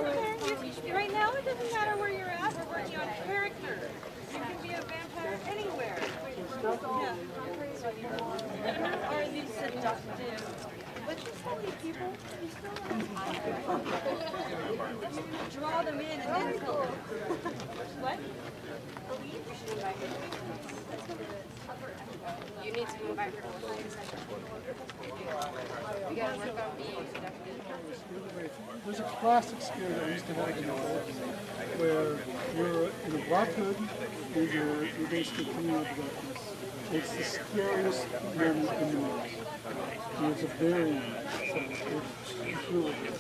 Okay. Right now, it doesn't matter where you're at. We're working on character. You can be a vampire anywhere. Yeah. Are these seductive? But just tell these people, you still draw them in and then kill them. What? You need to move back here. You gotta work on being seductive. There's a classic scare that I used to like in the old where you're in a black hood and you're basically coming out of darkness. It's the scariest moment in the movie. It's a very it's really good.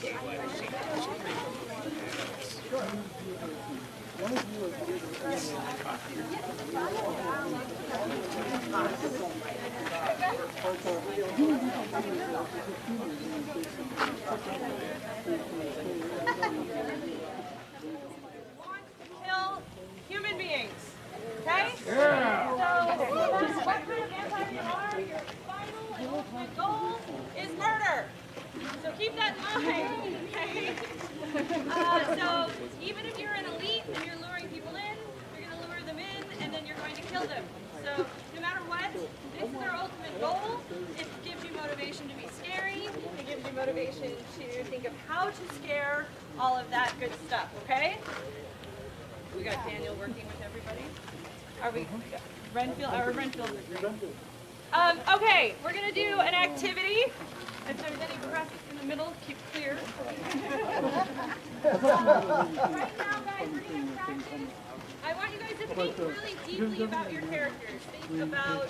One of you Kill human beings. Okay? Yeah. So, no matter what kind of vampire you are, your final and ultimate goal is murder. So keep that in mind. Okay? So even if you're an elite and you're luring people in, you're going to lure them in and then you're going to kill them. So no matter what, this is our ultimate goal. It gives you motivation to be scary. It gives you motivation to think of how to scare, all of that good stuff, okay? We got Daniel working with everybody. Are we, Renfield, okay, we're going to do an activity. If there's any press in the middle, keep clear. Right now, guys, we're going to practice. I want you guys to think really deeply about your characters. Think about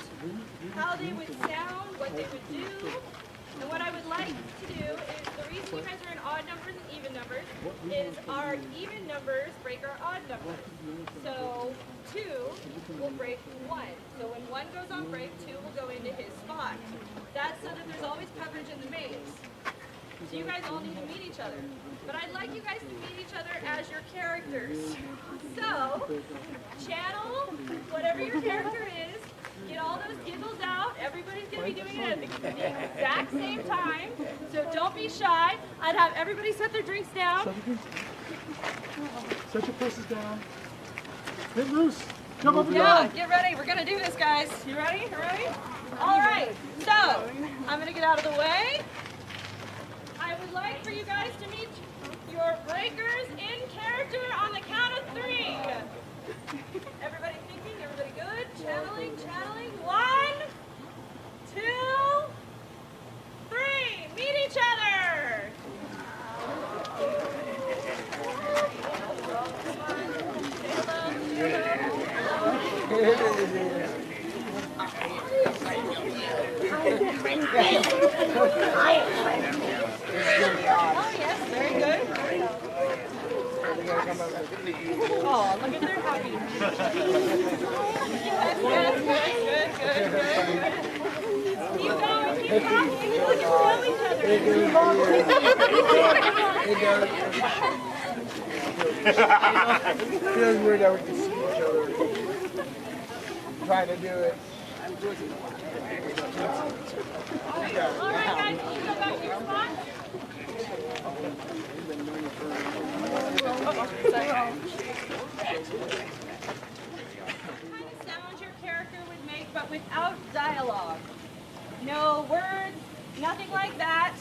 how they would sound, what they would do. And what I would like to do is, the reason you guys are in odd numbers and even numbers is our even numbers break our odd numbers. So 2 will break 1. So when 1 goes on break, 2 will go into his spot. That's so that there's always coverage in the maze. So you guys all need to meet each other. But I'd like you guys to meet each other as your characters. So, channel whatever your character is, get all those giggles out. Everybody's going to be doing it at the exact same time. So don't be shy. I'd have everybody set their drinks down. Set your purses down. Get loose. Jump up and Yeah, down. get ready. We're going to do this, guys. You ready? You ready? All right. So, I'm going to get out of the way. I would like for you guys to meet your breakers in character on the count of 3. Everybody thinking? Everybody good? Channeling, channeling. 1, 2, 3. Meet each other. Oh, yes, very good. Oh, look at their happiness. Good. Keep going, keep talking. Look at know each other. It feels weird that we can see each other trying to do it. All right, guys, can you go back to your spot? Sorry. What kind of sounds your character would make, but without dialogue? No words, nothing like that.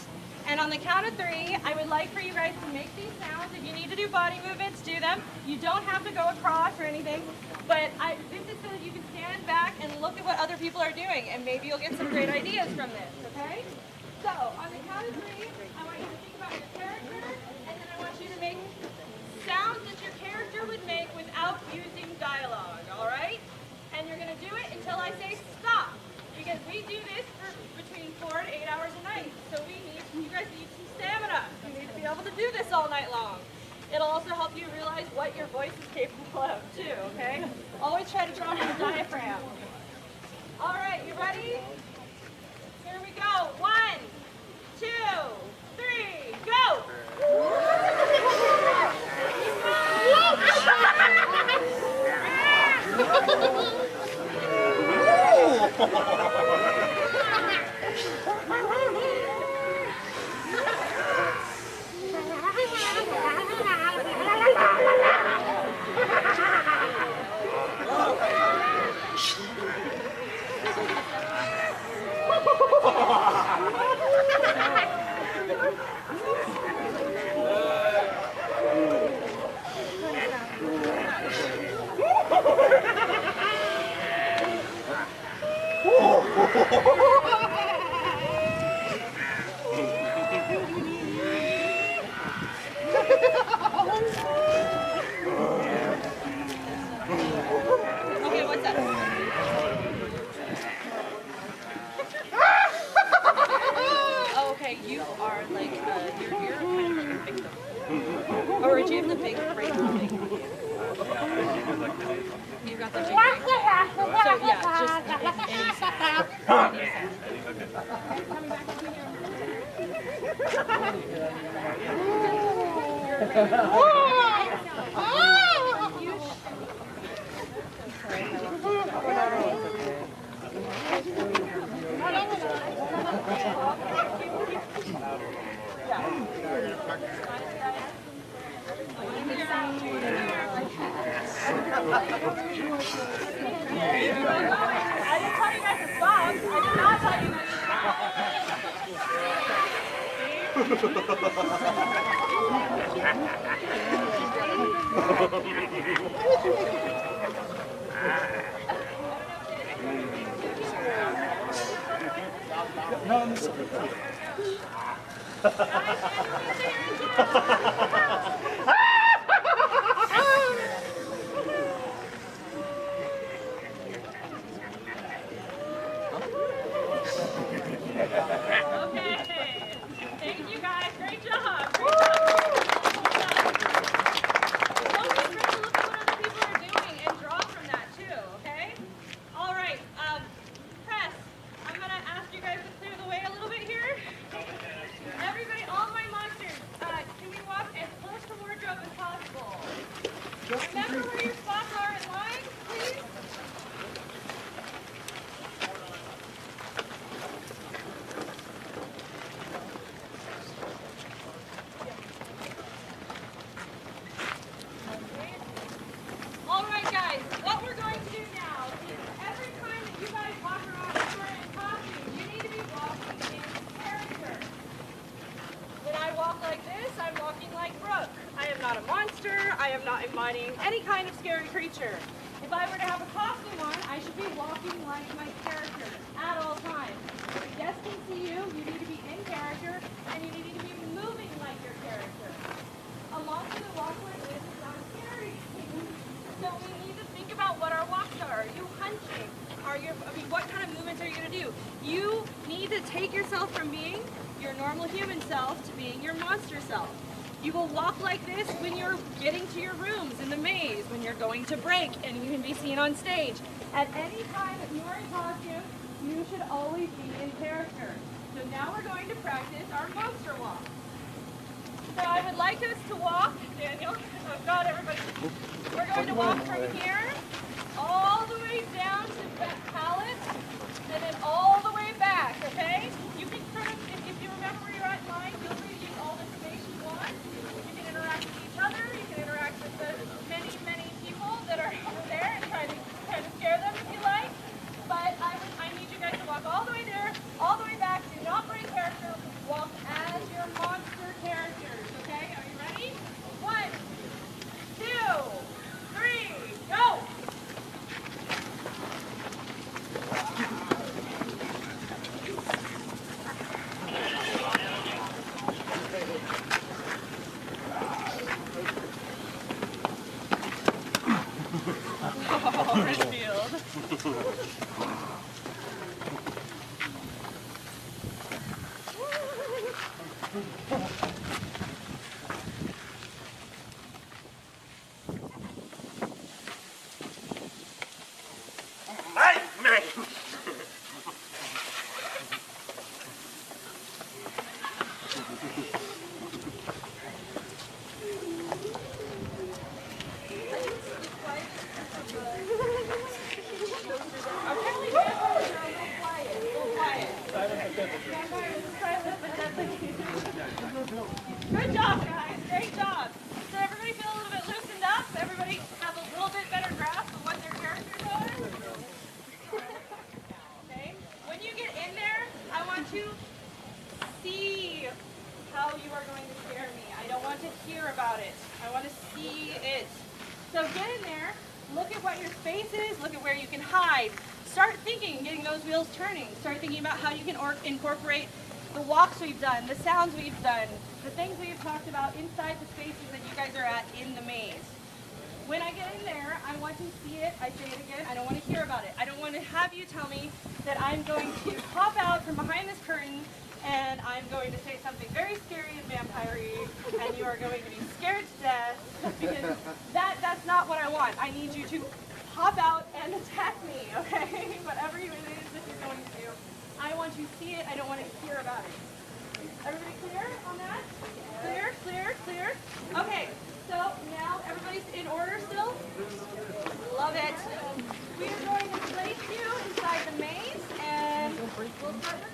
And on the count of 3, I would like for you guys to make these sounds. If you need to do body movements, do them. You don't have to go across or anything. But this is so that you can stand back and look at what other people are doing, and maybe you'll get some great ideas from this, okay? So, on the count of 3, I want you to think about your character, and then I want you to make sounds that your character would make without using dialogue, all right? And you're going to do it until I say stop, because we do this for between 4 to 8 hours a night. So you guys need some stamina. You need to be able to do this all night long. It'll also help you realize what your voice is capable of too, okay? Always try to draw on your diaphragm. All right, you ready? Here we go. 1, 2, 3, go! Or do you have the big break thing? You've got the big break. So yeah, just any sound. Any sound. Coming back to you. I didn't tell you guys to stop. I did not tell you guys to Okay. Thank you guys. Great job. Great job. Don't be afraid to look at what other people are doing and draw from that too, okay? All right. Press. I'm going to ask you guys to clear the way a little bit here. Everybody, all my monsters, can we walk as close to wardrobe as possible? Remember where your spots are in line, please? All right, guys, what we're going to do now is every time that you guys walk around the store in costume, you need to be walking in character. When I walk like this, I'm walking like Brooke. I am not a monster. I am not embodying any kind of scary creature. If I were to have a costume on, I should be walking like my character at all times. If a guest can see you, you need to be in character, and you need to be moving like your character. A monster that walks like this is not scary. So we need to think about what our walks are. Are you hunching? What kind of movements are you going to do? You need to take yourself from being your normal human self to being your monster self. You will walk like this when you're getting to your rooms in the maze, when you're going to break and you can be seen on stage. At any time that you are in costume, you should always be in character. So now we're going to practice our monster walk. So I would like us to walk, Daniel, oh God, everybody. We're going to walk from here all the way down to that pallet and then all the way back, okay? You can sort of, if you remember where you're at in line, feel free to use all the space you want. You can interact with each other, you can interact with the many, many people that are over there and try to scare them if you like. But I need you guys to walk all the way there, all the way back. Do not break character. Walk as your monster characters, okay? Are you ready? 1, 2, 3, go! Oh, Richfield. Good job, guys. Great job. So everybody feel a little bit loosened up? Everybody have a little bit better grasp of what their characters are? Okay. When you get in there, I want to see how you are going to scare me. I don't want to hear about it. I want to see it. So get in there. Look at what your space is. Look at where you can hide. Start thinking, getting those wheels turning. Start thinking about how you can incorporate the walks we've done, the sounds we've done, the things we've talked about inside the spaces that you guys are at in the maze. When I get in there, I want to see it. I say it again. I don't want to hear about it. I don't want to have you tell me that I'm going to pop out from behind this curtain and I'm going to say something very scary and vampire-y, and you are going to be scared to death, because that's not what I want. I need you to hop out and attack me, okay? Whatever it is that you're going to do. I want you to see it, I don't want to hear about it. Everybody clear on that? Clear, clear, clear. Okay, so now everybody's in order still? Love it. We are going to place you inside the maze, and we'll start working.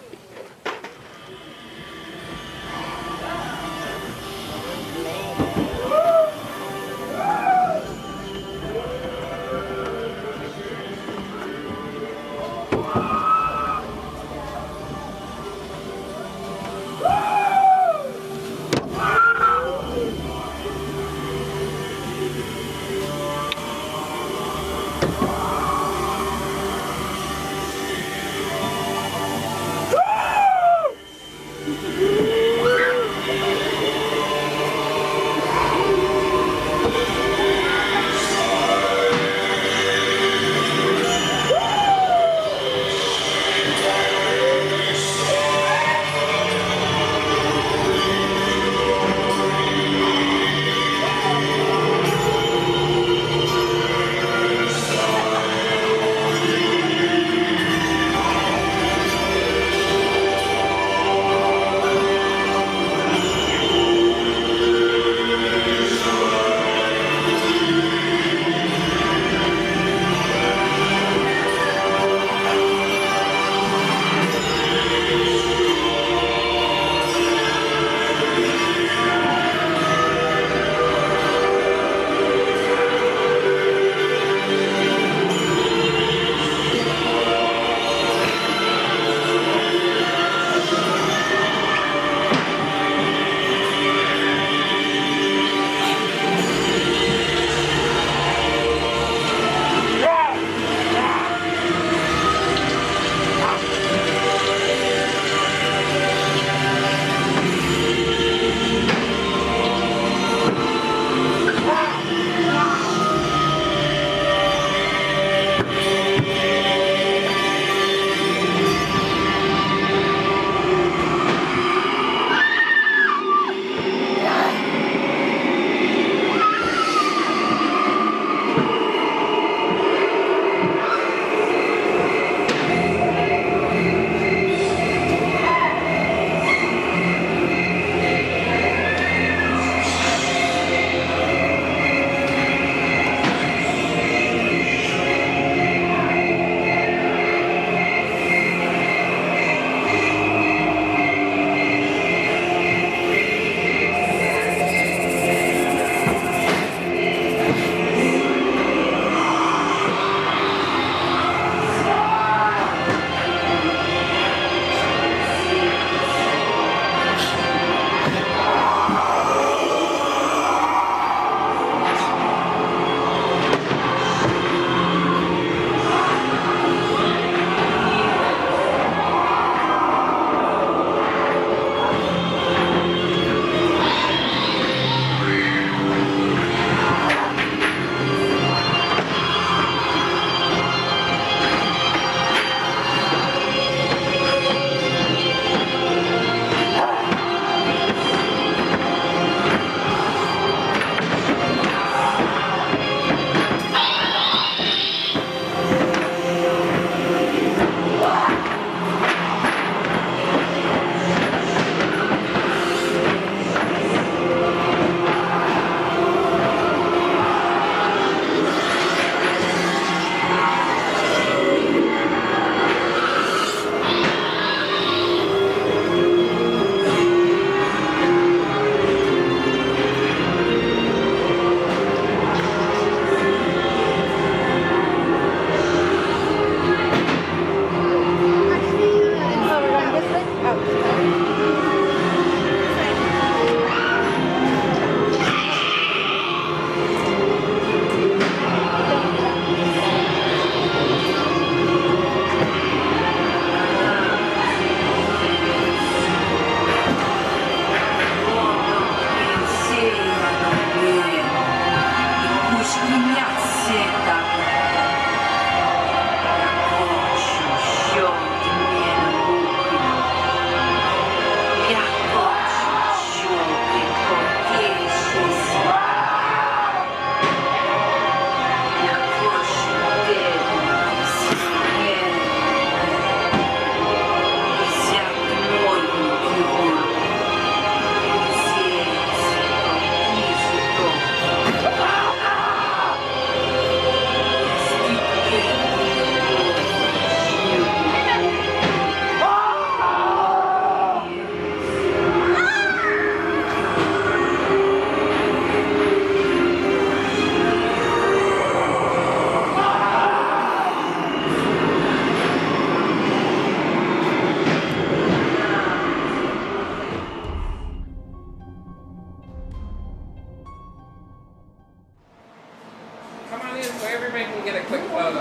so everybody can get a quick photo.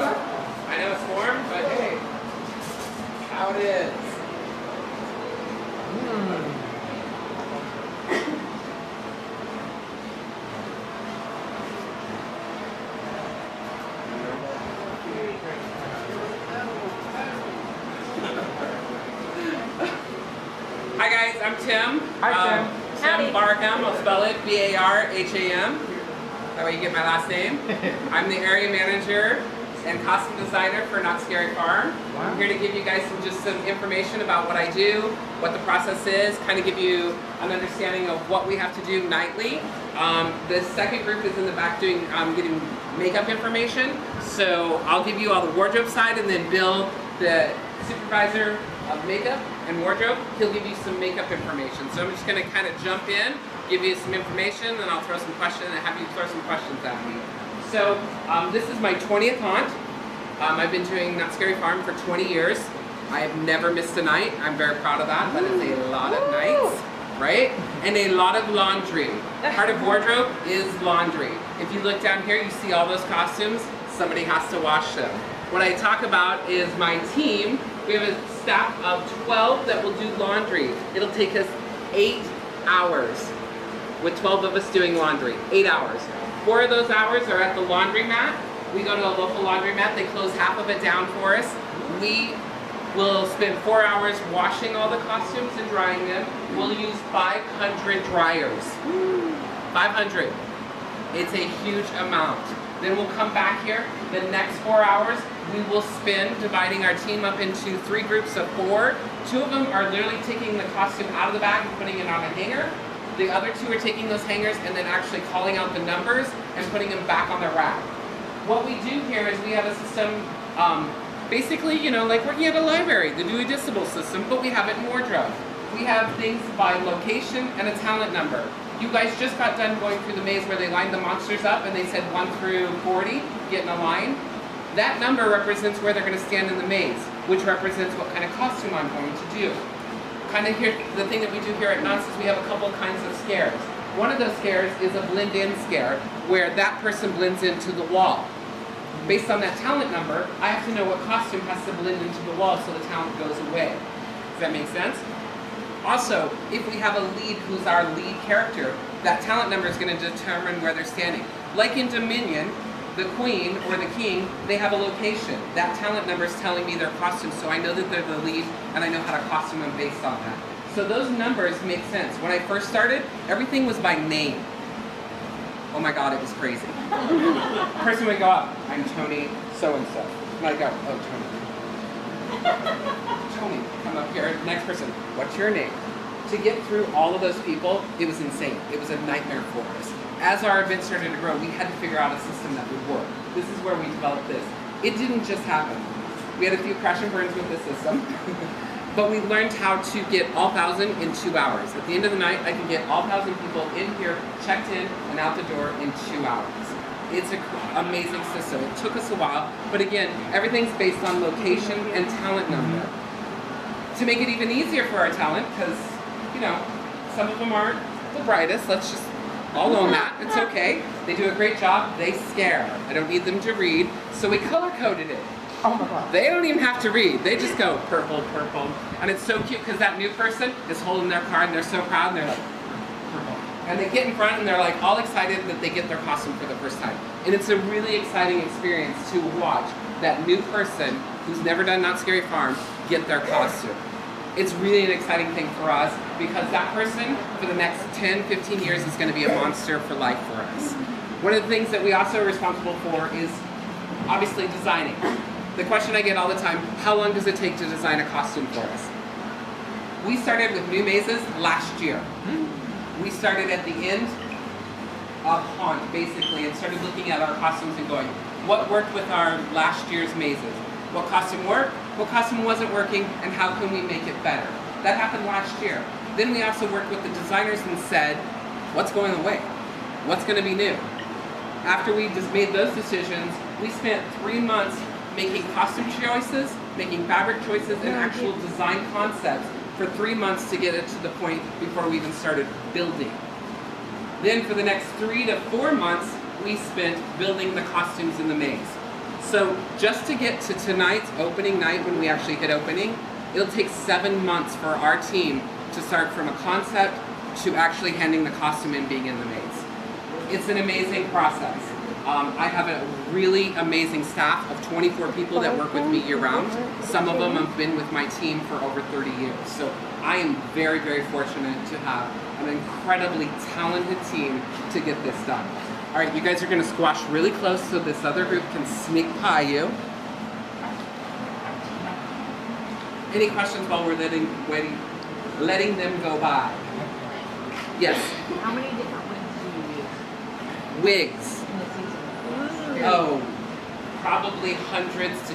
I know it's warm, but hey, how it is. Hi guys, I'm Tim. Hi, Tim Barham, I'll spell it B-A-R-H-A-M. That way you get my last name. I'm the area manager and costume designer for Not Scary Farm. Wow. I'm here to give you guys some information about what I do, what the process is, kind of give you an understanding of what we have to do nightly. The second group is in the back doing getting makeup information. So I'll give you all the wardrobe side, and then Bill, the supervisor of makeup and wardrobe, he'll give you some makeup information. So I'm just going to kind of jump in, give you some information, and I'll throw some questions and have you throw some questions at me. So this is my 20th haunt. I've been doing Not Scary Farm for 20 years. I have never missed a night. I'm very proud of that. That is a lot of nights, right? And a lot of laundry. Part of wardrobe is laundry. If you look down here, you see all those costumes. Somebody has to wash them. What I talk about is my team. We have a staff of 12 that will do laundry. It'll take us 8 hours with 12 of us doing laundry. 8 hours. 4 of those hours are at the laundromat. We go to a local laundromat. They close half of it down for us. We will spend 4 hours washing all the costumes and drying them. We'll use 500 dryers. 500. It's a huge amount. Then we'll come back here. The next 4 hours, we will spend dividing our team up into 3 groups of 4. 2 of them are literally taking the costume out of the bag and putting it on a hanger. The other 2 are taking those hangers and then actually calling out the numbers and putting them back on the rack. What we do here is we have a system, basically, you know, like working at a library, the Dewey Decimal System, but we have it in wardrobe. We have things by location and a talent number. You guys just got done going through the maze where they lined the monsters up and they said 1 through 40, get in a line. That number represents where they're going to stand in the maze, which represents what kind of costume I'm going to do. Kind of here, the thing that we do here at Knott is we have a couple of kinds of scares. One of those scares is a blend-in scare, where that person blends into the wall. Based on that talent number, I have to know what costume has to blend into the wall so the talent goes away. Does that make sense? Also, if we have a lead who's our lead character, that talent number is going to determine where they're standing. Like in Dominion, the queen or the king, they have a location. That talent number is telling me their costume, so I know that they're the lead and I know how to costume them based on that. So those numbers make sense. When I first started, everything was by name. Oh my God, it was crazy. Person would go up, I'm Tony so-and-so. And I go, oh, Tony. Tony, come up here. Next person, what's your name? To get through all of those people, it was insane. It was a nightmare for us. As our event started to grow, we had to figure out a system that would work. This is where we developed this. It didn't just happen. We had a few crash and burns with this system, but we learned how to get all 1,000 in 2 hours. At the end of the night, I can get all 1,000 people in here, checked in, and out the door in 2 hours. It's an amazing system. It took us a while, but again, everything's based on location and talent number. To make it even easier for our talent, because, you know, some of them aren't the brightest, let's just all own that, it's okay. They do a great job, they scare. I don't need them to read, so we color-coded it. Oh my God. They don't even have to read, they just go purple, purple. And it's so cute because that new person is holding their card and they're so proud and they're like, purple. And they get in front and they're like all excited that they get their costume for the first time. And it's a really exciting experience to watch that new person who's never done Not Scary Farm get their costume. It's really an exciting thing for us because that person for the next 10, 15 years is going to be a monster for life for us. One of the things that we also are responsible for is obviously designing. The question I get all the time, how long does it take to design a costume for us? We started with new mazes last year. We started at the end of Haunt, basically, and started looking at our costumes and going, what worked with our last year's mazes? What costume worked? What costume wasn't working? And how can we make it better? That happened last year. Then we also worked with the designers and said, what's going away? What's going to be new? After we just made those decisions, we spent 3 months making costume choices, making fabric choices, and actual design concepts for 3 months to get it to the point before we even started building. Then for the next 3 to 4 months, we spent building the costumes in the maze. So just to get to tonight's opening night, when we actually hit opening, it'll take 7 months for our team to start from a concept to actually handing the costume and being in the maze. It's an amazing process. I have a really amazing staff of 24 people that work with me year-round. Some of them have been with my team for over 30 years. So I am very, very fortunate to have an incredibly talented team to get this done. All right, you guys are gonna squash really close so this other group can sneak by you. Any questions while we're letting them go by? Yes? How many different wigs do you use Wigs. in the season? Oh, probably hundreds to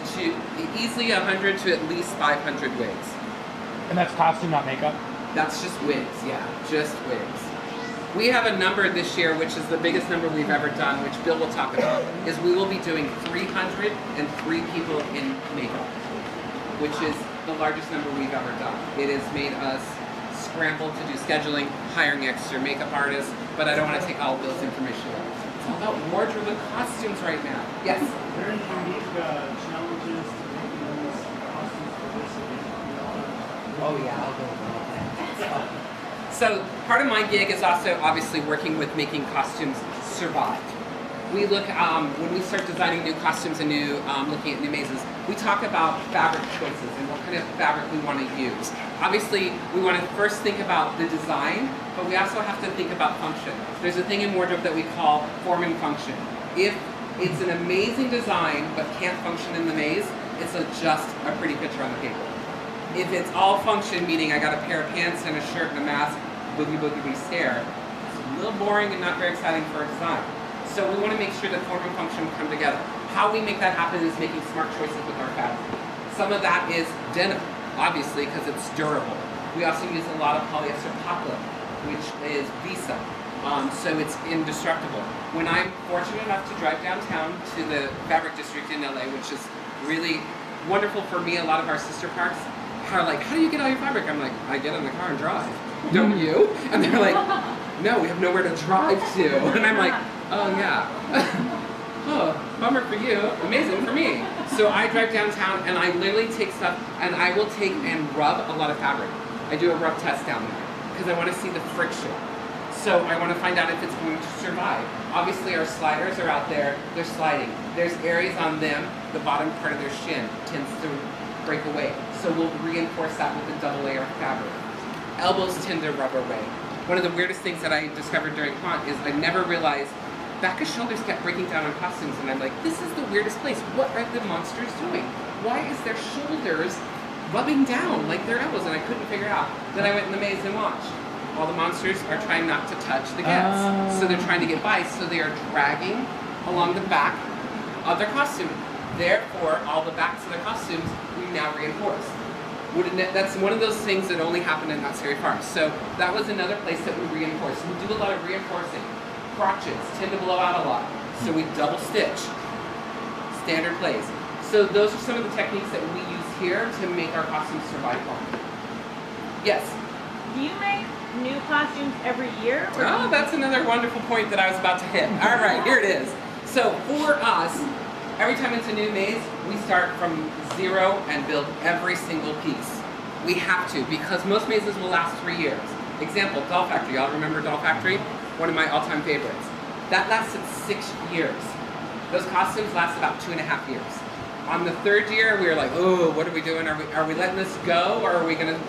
easily 100 to at least 500 wigs. And that's costume, not makeup? That's just wigs, yeah, just wigs. We have a number this year, which is the biggest number we've ever done, which Bill will talk about, is we will be doing 303 people in makeup, which is the largest number we've ever done. It has made us scramble to do scheduling, hiring extra makeup artists, but I don't want to take all of Bill's information. It's all about wardrobe and costumes right now. Yes? Are there any unique challenges to making these costumes for this event? Oh yeah, I'll go with that. So part of my gig is also obviously working with making costumes survive. We look, when we start designing new costumes and looking at new mazes, we talk about fabric choices and what kind of fabric we want to use. Obviously, we want to first think about the design, but we also have to think about function. There's a thing in wardrobe that we call form and function. If it's an amazing design but can't function in the maze, it's just a pretty picture on the paper. If it's all function, meaning I got a pair of pants and a shirt and a mask, boogie boogie boogie stare, it's a little boring and not very exciting for a design. So we want to make sure that form and function come together. How we make that happen is making smart choices with our fabric. Some of that is denim, obviously, because it's durable. We also use a lot of polyester poplin, which is Visa, so it's indestructible. When I'm fortunate enough to drive downtown to the fabric district in LA, which is really wonderful for me, a lot of our sister parks are like, how do you get all your fabric? I'm like, I get in the car and drive. Don't you? And they're like, no, we have nowhere to drive to. And I'm like, oh yeah. Oh, bummer for you, amazing for me. So I drive downtown and I literally take stuff and I will take and rub a lot of fabric. I do a rub test down there because I want to see the friction. So I want to find out if it's going to survive. Obviously our sliders are out there, they're sliding. There's areas on them, the bottom part of their shin tends to break away. So we'll reinforce that with a double layer of fabric. Elbows tend to rub away. One of the weirdest things that I discovered during Knott is I never realized back of shoulders kept breaking down on costumes, and I'm like, this is the weirdest place. What are the monsters doing? Why is their shoulders rubbing down like their elbows? And I couldn't figure out. Then I went in the maze and watched. All the monsters are trying not to touch the guests. So they're trying to get by, so they are dragging along the back of their costume. Therefore, all the backs of the costumes we now reinforce. That's one of those things that only happen in Not Scary Farms. So that was another place that we reinforce. We do a lot of reinforcing. Crotches tend to blow out a lot, so we double stitch. Standard plays. So those are some of the techniques that we use here to make our costumes survive long. Yes? Do you make new costumes every year? Oh, that's another wonderful point that I was about to hit. All right, here it is. So for us, every time it's a new maze, we start from zero and build every single piece. We have to, because most mazes will last 3 years. Example, Doll Factory. Y'all remember Doll Factory? One of my all-time favorites. That lasted 6 years. Those costumes last about 2.5 years. On the 3rd year, we were like, oh, what are we doing? Are we letting this go, or are we gonna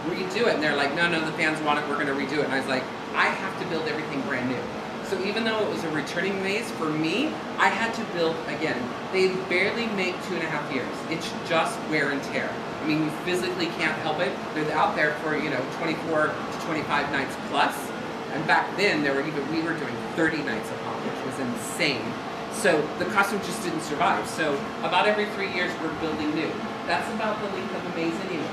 redo it? And they're like, no, the fans want it, we're gonna redo it. And I was like, I have to build everything brand new. So even though it was a returning maze, for me, I had to build again. They barely make 2.5 years. It's just wear and tear. I mean, you physically can't help it. They're out there for, 24 to 25 nights plus. And back then, we were doing 30 nights of Knott, which was insane. So the costume just didn't survive. So about every 3 years, we're building new. That's about the length of a maze anyway.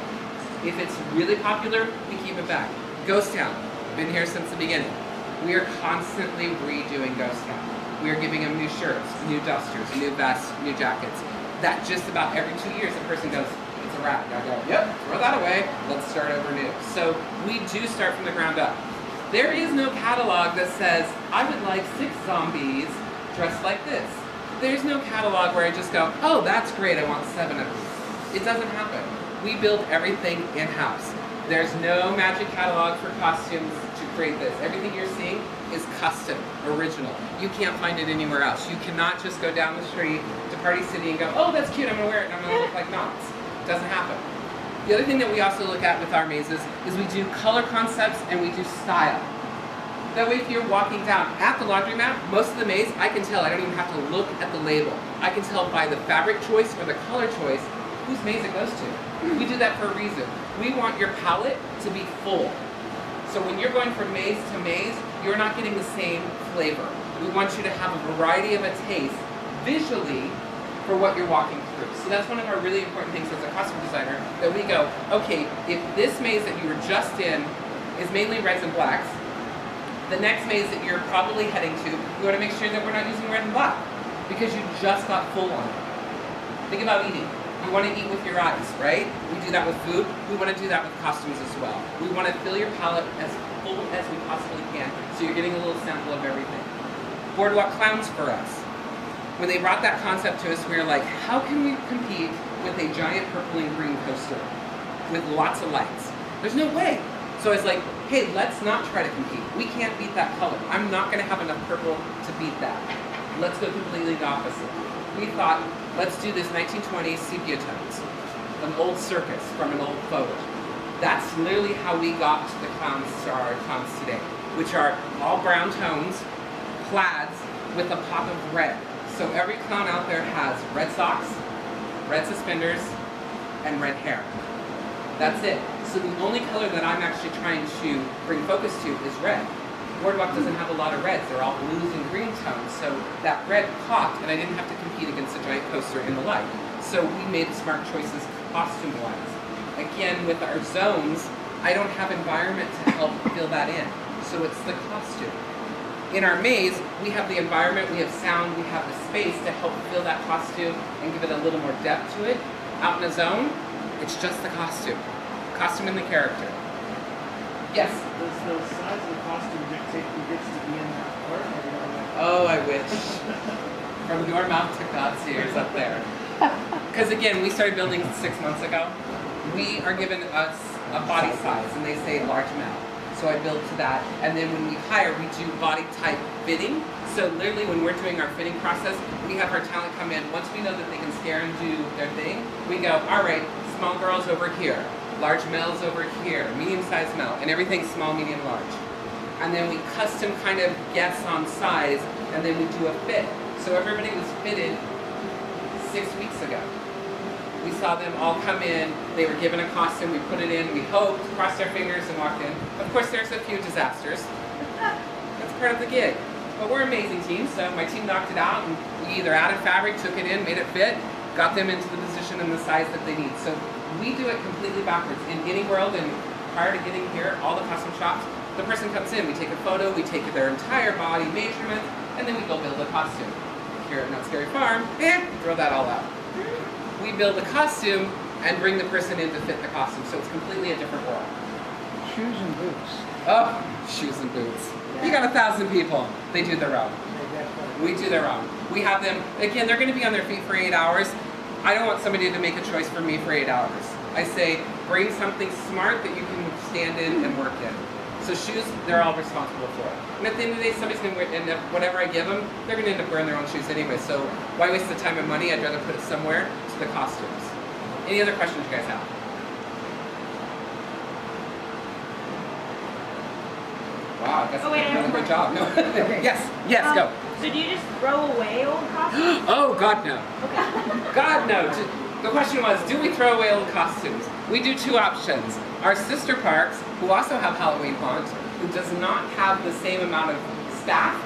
If it's really popular, we keep it back. Ghost Town, been here since the beginning. We are constantly redoing Ghost Town. We are giving them new shirts, new dusters, new vests, new jackets. That just about every 2 years, a person goes, it's a wrap. I go, yep, throw that away, let's start over new. So we do start from the ground up. There is no catalog that says, I would like 6 zombies dressed like this. There's no catalog where I just go, oh, that's great, I want 7 of these. It doesn't happen. We build everything in-house. There's no magic catalog for costumes to create this. Everything you're seeing is custom, original. You can't find it anywhere else. You cannot just go down the street to Party City and go, oh, that's cute, I'm gonna wear it and I'm gonna look like Knott's. It doesn't happen. The other thing that we also look at with our mazes is we do color concepts and we do style. That way if you're walking down at the laundromat, most of the maze, I can tell, I don't even have to look at the label. I can tell by the fabric choice or the color choice whose maze it goes to. We do that for a reason. We want your palette to be full. So when you're going from maze to maze, you're not getting the same flavor. We want you to have a variety of a taste visually for what you're walking through. So that's one of our really important things as a costume designer, that we go, okay, if this maze that you were just in is mainly reds and blacks, the next maze that you're probably heading to, you want to make sure that we're not using red and black, because you just got full on it. Think about eating. You want to eat with your eyes, right? We do that with food. We want to do that with costumes as well. We want to fill your palette as full as we possibly can, so you're getting a little sample of everything. Boardwalk clowns for us. When they brought that concept to us, we were like, how can we compete with a giant purple and green coaster with lots of lights? There's no way. So it's like, hey, let's not try to compete. We can't beat that color. I'm not going to have enough purple to beat that. Let's go completely the opposite. We thought, let's do this 1920s sepia tones, an old circus from an old photo. That's literally how we got to the clowns to our clowns today, which are all brown tones, plaids with a pop of red. So every clown out there has red socks, red suspenders, and red hair. That's it. So the only color that I'm actually trying to bring focus to is red. Boardwalk doesn't have a lot of reds. They're all blues and green tones. So that red popped, and I didn't have to compete against a giant coaster in the light. So we made smart choices costume-wise. Again, with our zones, I don't have environment to help fill that in. So it's the costume. In our maze, we have the environment, we have sound, we have the space to help fill that costume and give it a little more depth to it. Out in a zone, it's just the costume. Costume and the character. Yes? Does the size of the costume dictate who gets to be in that part? Oh, I wish. From your mouth to God's ears up there. Because again, we started building 6 months ago. We are given us a body size, and they say large male. So I build to that. And then when we hire, we do body type fitting. So literally when we're doing our fitting process, we have our talent come in. Once we know that they can scare and do their thing, we go, all right, small girls over here, large males over here, medium-sized male, and everything's small, medium, large. And then we custom kind of guess on size, and then we do a fit. So everybody was fitted 6 weeks ago. We saw them all come in, they were given a costume, we put it in, we hoped, crossed our fingers and walked in. Of course there's a few disasters. That's part of the gig. But we're an amazing team, so my team knocked it out, and we either added fabric, took it in, made it fit, got them into the position and the size that they need. So we do it completely backwards. In any world, and prior to getting here, all the custom shops, the person comes in, we take a photo, we take their entire body measurement, and then we go build a costume. Here at Not Scary Farm, and throw that all out. We build a costume and bring the person in to fit the costume, so it's completely a different world. Shoes and boots. Oh, shoes and boots. You got 1,000 people. They do their own. We do their own. We have them, again, they're gonna be on their feet for 8 hours. I don't want somebody to make a choice for me for 8 hours. I say, bring something smart that you can stand in and work in. So shoes, they're all responsible for it. And at the end of the day, somebody's gonna end up, whatever I give them, they're gonna end up wearing their own shoes anyway. So why waste the time and money? I'd rather put it somewhere to the costumes. Any other questions you guys have? Wow, I guess I've done a good job. No. yes, go. So do you just throw away old costumes? Oh, God, no. Okay. God, no. The question was, do we throw away old costumes? We do 2 options. Our sister parks, who also have Halloween haunt, who does not have the same amount of staff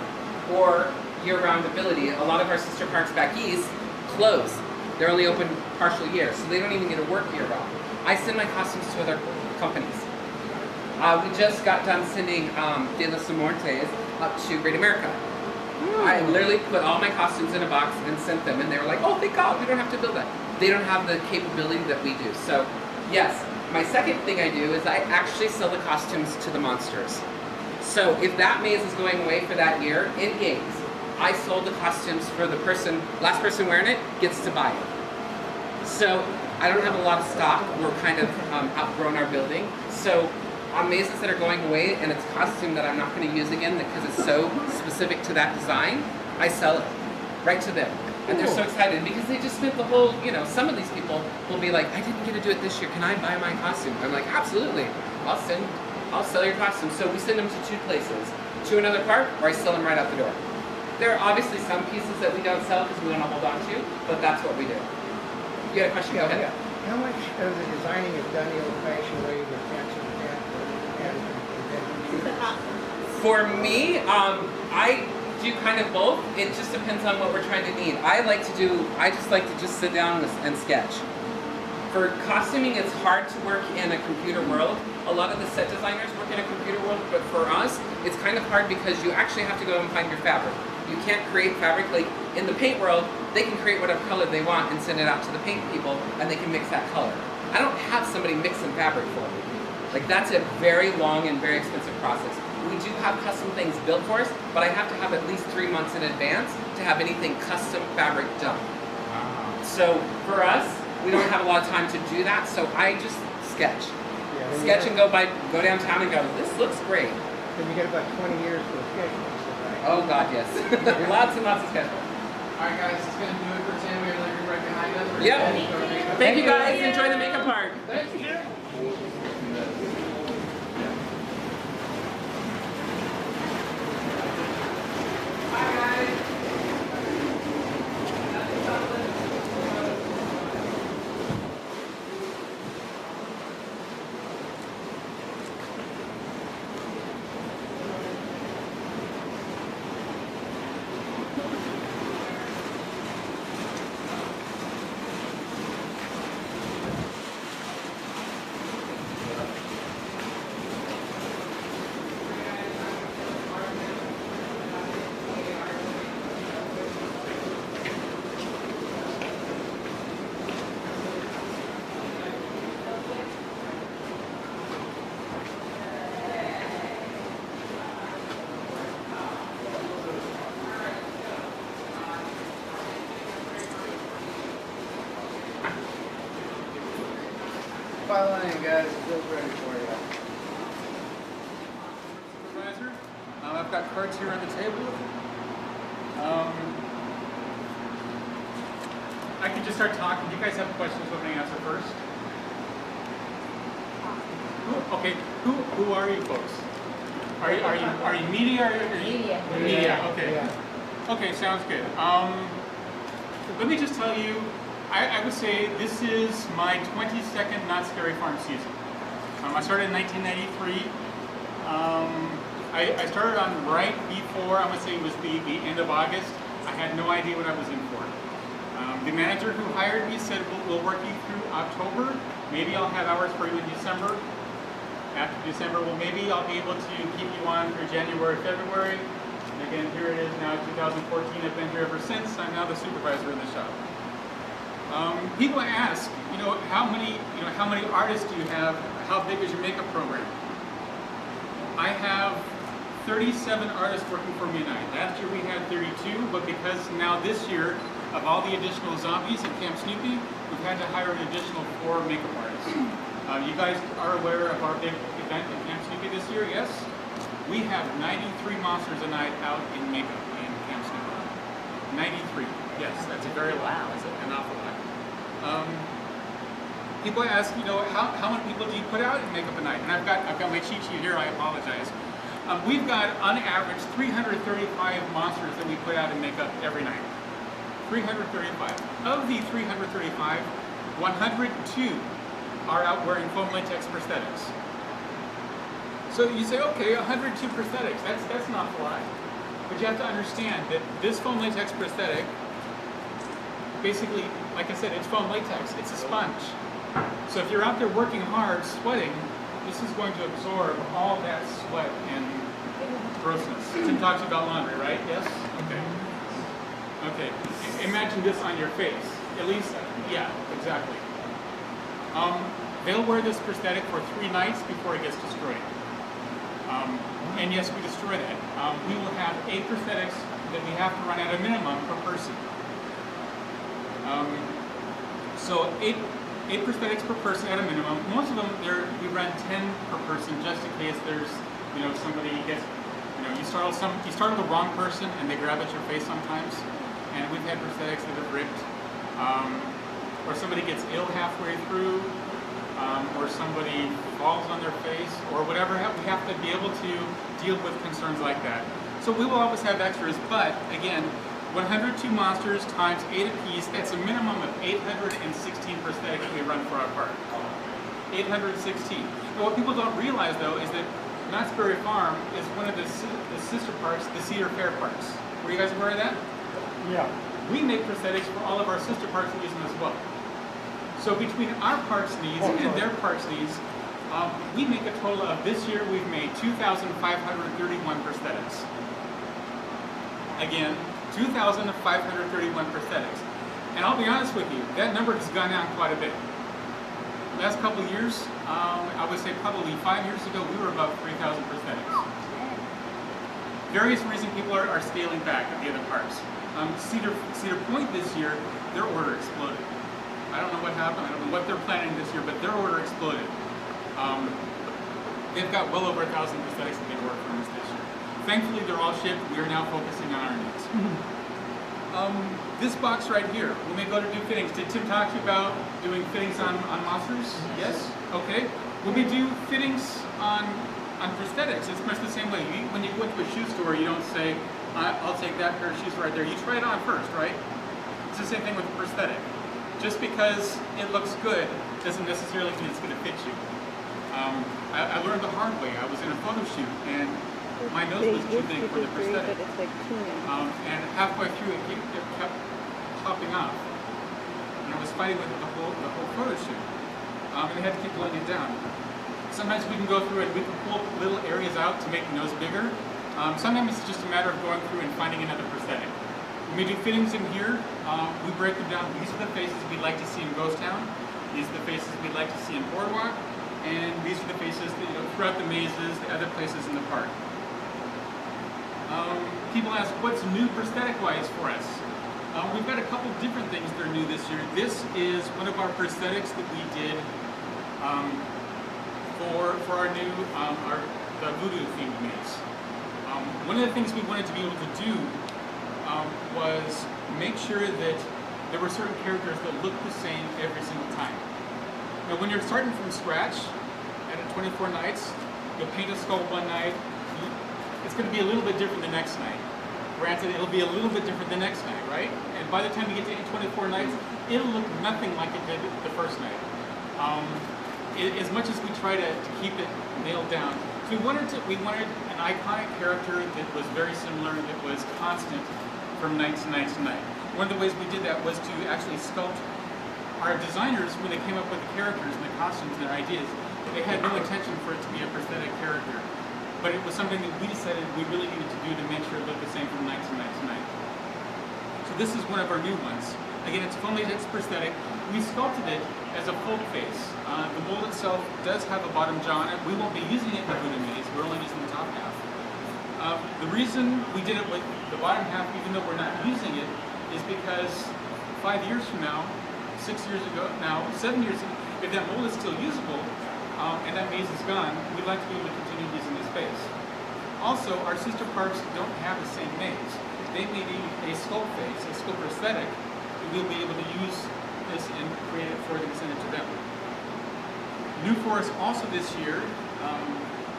or year-round ability. A lot of our sister parks back east close. They're only open partial year, so they don't even get to work year-round. I send my costumes to other companies. We just got done sending De Los Muertes up to Great America. I literally put all my costumes in a box and sent them, and they were like, oh, thank God, we don't have to build that. They don't have the capability that we do. So, yes, my second thing I do is I actually sell the costumes to the monsters. So if that maze is going away for that year, in games, I sold the costumes for the last person wearing it gets to buy it. So I don't have a lot of stock. We're kind of outgrown our building. So on mazes that are going away and it's costume that I'm not going to use again because it's so specific to that design, I sell it right to them. And they're so excited because they just spent the whole, some of these people will be like, I didn't get to do it this year. Can I buy my costume? I'm like, absolutely. I'll sell your costume. So we send them to two places, to another park, or I sell them right out the door. There are obviously some pieces that we don't sell because we want to hold on to, but that's what we do. You had a question? Go ahead. Yeah. How much of the designing is done the old-fashioned way with pencil and For me, I do kind of both. It just depends on what we're trying to need. I just like to just sit down and sketch. For costuming, it's hard to work in a computer world. A lot of the set designers work in a computer world, but for us, it's kind of hard because you actually have to go and find your fabric. You can't create fabric like in the paint world. They can create whatever color they want and send it out to the paint people, and they can mix that color. I don't have somebody mixing fabric for me. Like that's a very long and very expensive process. We do have custom things built for us, but I have to have at least 3 months in advance to have anything custom fabric done. So for us, we don't have a lot of time to do that, so I just sketch. Yeah, Sketch and go downtown and go, this looks great. Then you get about 20 years for a sketch. Right? Oh God, yes. Lots and lots of sketch. Alright guys, it's going to do it for today. We're going to leave you right behind us. Yep. Thank you guys. Enjoy the makeup part. Thank you. File in, guys. Bill's ready for you. Supervisor, I've got cards here on the table. I can just start talking. Do you guys have questions for me to answer first? Okay. Who are you folks? Are you media? Media. Okay. Yeah. Okay. Sounds good. Let me just tell you. I would say this is my 22nd Not Scary Farm season. I started in 1993. I started on right before, I would say it was the end of August. I had no idea what I was in for. The manager who hired me said, we'll work you through October. Maybe I'll have hours for you in December. After December, well, maybe I'll be able to keep you on for January, February. And again, here it is now, 2014. I've been here ever since. I'm now the supervisor in the shop. People ask, how many artists do you have? How big is your makeup program? I have 37 artists working for me tonight. Last year we had 32, but because now this year, of all the additional zombies at Camp Snoopy, we've had to hire an additional 4 makeup artists. You guys are aware of our big event at Camp Snoopy this year, yes? We have 93 monsters a night out in makeup in Camp Snoopy. 93. Yes, that's a very lot. That's an awful lot. People ask, how many people do you put out in makeup a night? And I've got my cheat sheet here. I apologize. We've got, on average, 335 monsters that we put out in makeup every night. 335. Of the 335, 102 are out wearing foam latex prosthetics. So you say, okay, 102 prosthetics. That's an awful lot. But you have to understand that this foam latex prosthetic, basically, like I said, it's foam latex. It's a sponge. So if you're out there working hard, sweating, this is going to absorb all that sweat and grossness. Tim talks about laundry, right? Yes? Okay. Okay. Imagine this on your face. At least, yeah, exactly. They'll wear this prosthetic for 3 nights before it gets destroyed. And yes, we destroy that. We will have 8 prosthetics that we have to run at a minimum per person. So eight prosthetics per person at a minimum. Most of them, we run 10 per person just in case there's, somebody gets, you startle the wrong person and they grab at your face sometimes. And we've had prosthetics that have ripped, or somebody gets ill halfway through, or somebody falls on their face, or whatever. We have to be able to deal with concerns like that. So we will always have extras, but again, 102 monsters times 8 apiece, that's a minimum of 816 prosthetics we run for our park. 816. But what people don't realize though is that Knott's Berry Farm is one of the sister parks, the Cedar Fair parks. Were you guys aware of that? Yeah. We make prosthetics for all of our sister parks that use them as well. So between our park's needs and their park's needs, we make a total of, this year we've made 2,531 prosthetics. Again, 2,531 prosthetics. And I'll be honest with you, that number has gone down quite a bit. Last couple of years, I would say probably 5 years ago, we were about 3,000 prosthetics. Various reasons people are scaling back at the other parks. Cedar Point this year, their order exploded. I don't know what happened, I don't know what they're planning this year, but their order exploded. They've got well over 1,000 prosthetics that they ordered from us this year. Thankfully, they're all shipped. We are now focusing on our needs. This box right here, when we go to do fittings, did Tim talk to you about doing fittings on monsters? Yes? Okay. When we do fittings on prosthetics, it's much the same way. When you go into a shoe store, you don't say, I'll take that pair of shoes right there. You try it on first, right? It's the same thing with a prosthetic. Just because it looks good doesn't necessarily mean it's going to fit you. I learned the hard way. I was in a photo shoot and my nose was too big for the prosthetic. And halfway through it kept popping off. And I was fighting with it the whole photo shoot. And I had to keep letting it down. Sometimes we can go through and we can pull little areas out to make the nose bigger. Sometimes it's just a matter of going through and finding another prosthetic. When we do fittings in here, we break them down. These are the faces we'd like to see in Ghost Town. These are the faces we'd like to see in Boardwalk. And these are the faces that, throughout the mazes, the other places in the park. People ask, what's new prosthetic-wise for us? We've got a couple different things that are new this year. This is one of our prosthetics that we did for our new, the voodoo-themed maze. One of the things we wanted to be able to do was make sure that there were certain characters that looked the same every single time. Now, when you're starting from scratch at 24 nights, you'll paint a skull one night. It's going to be a little bit different the next night. Granted, it'll be a little bit different the next night, right? And by the time you get to 24 nights, it'll look nothing like it did the first night. As much as we try to keep it nailed down, so we wanted an iconic character that was very similar, that was constant from night to night to night. One of the ways we did that was to actually sculpt. Our designers, when they came up with the characters and the costumes and their ideas, they had no intention for it to be a prosthetic character. But it was something that we decided we really needed to do to make sure it looked the same from night to night to night. So this is one of our new ones. Again, it's foam latex prosthetic. We sculpted it as a full face. The mold itself does have a bottom jaw on it. We won't be using it in the Voodoo Maze. We're only using the top half. The reason we did it with the bottom half, even though we're not using it, is because 5 years from now, 6 years ago, now 7 years ago, if that mold is still usable and that maze is gone, we'd like to be able to continue using this space. Also, our sister parks don't have the same maze. They may need a sculpt face, a sculpt prosthetic, and we'll be able to use this and create it for them and send it to them. New for us also this year,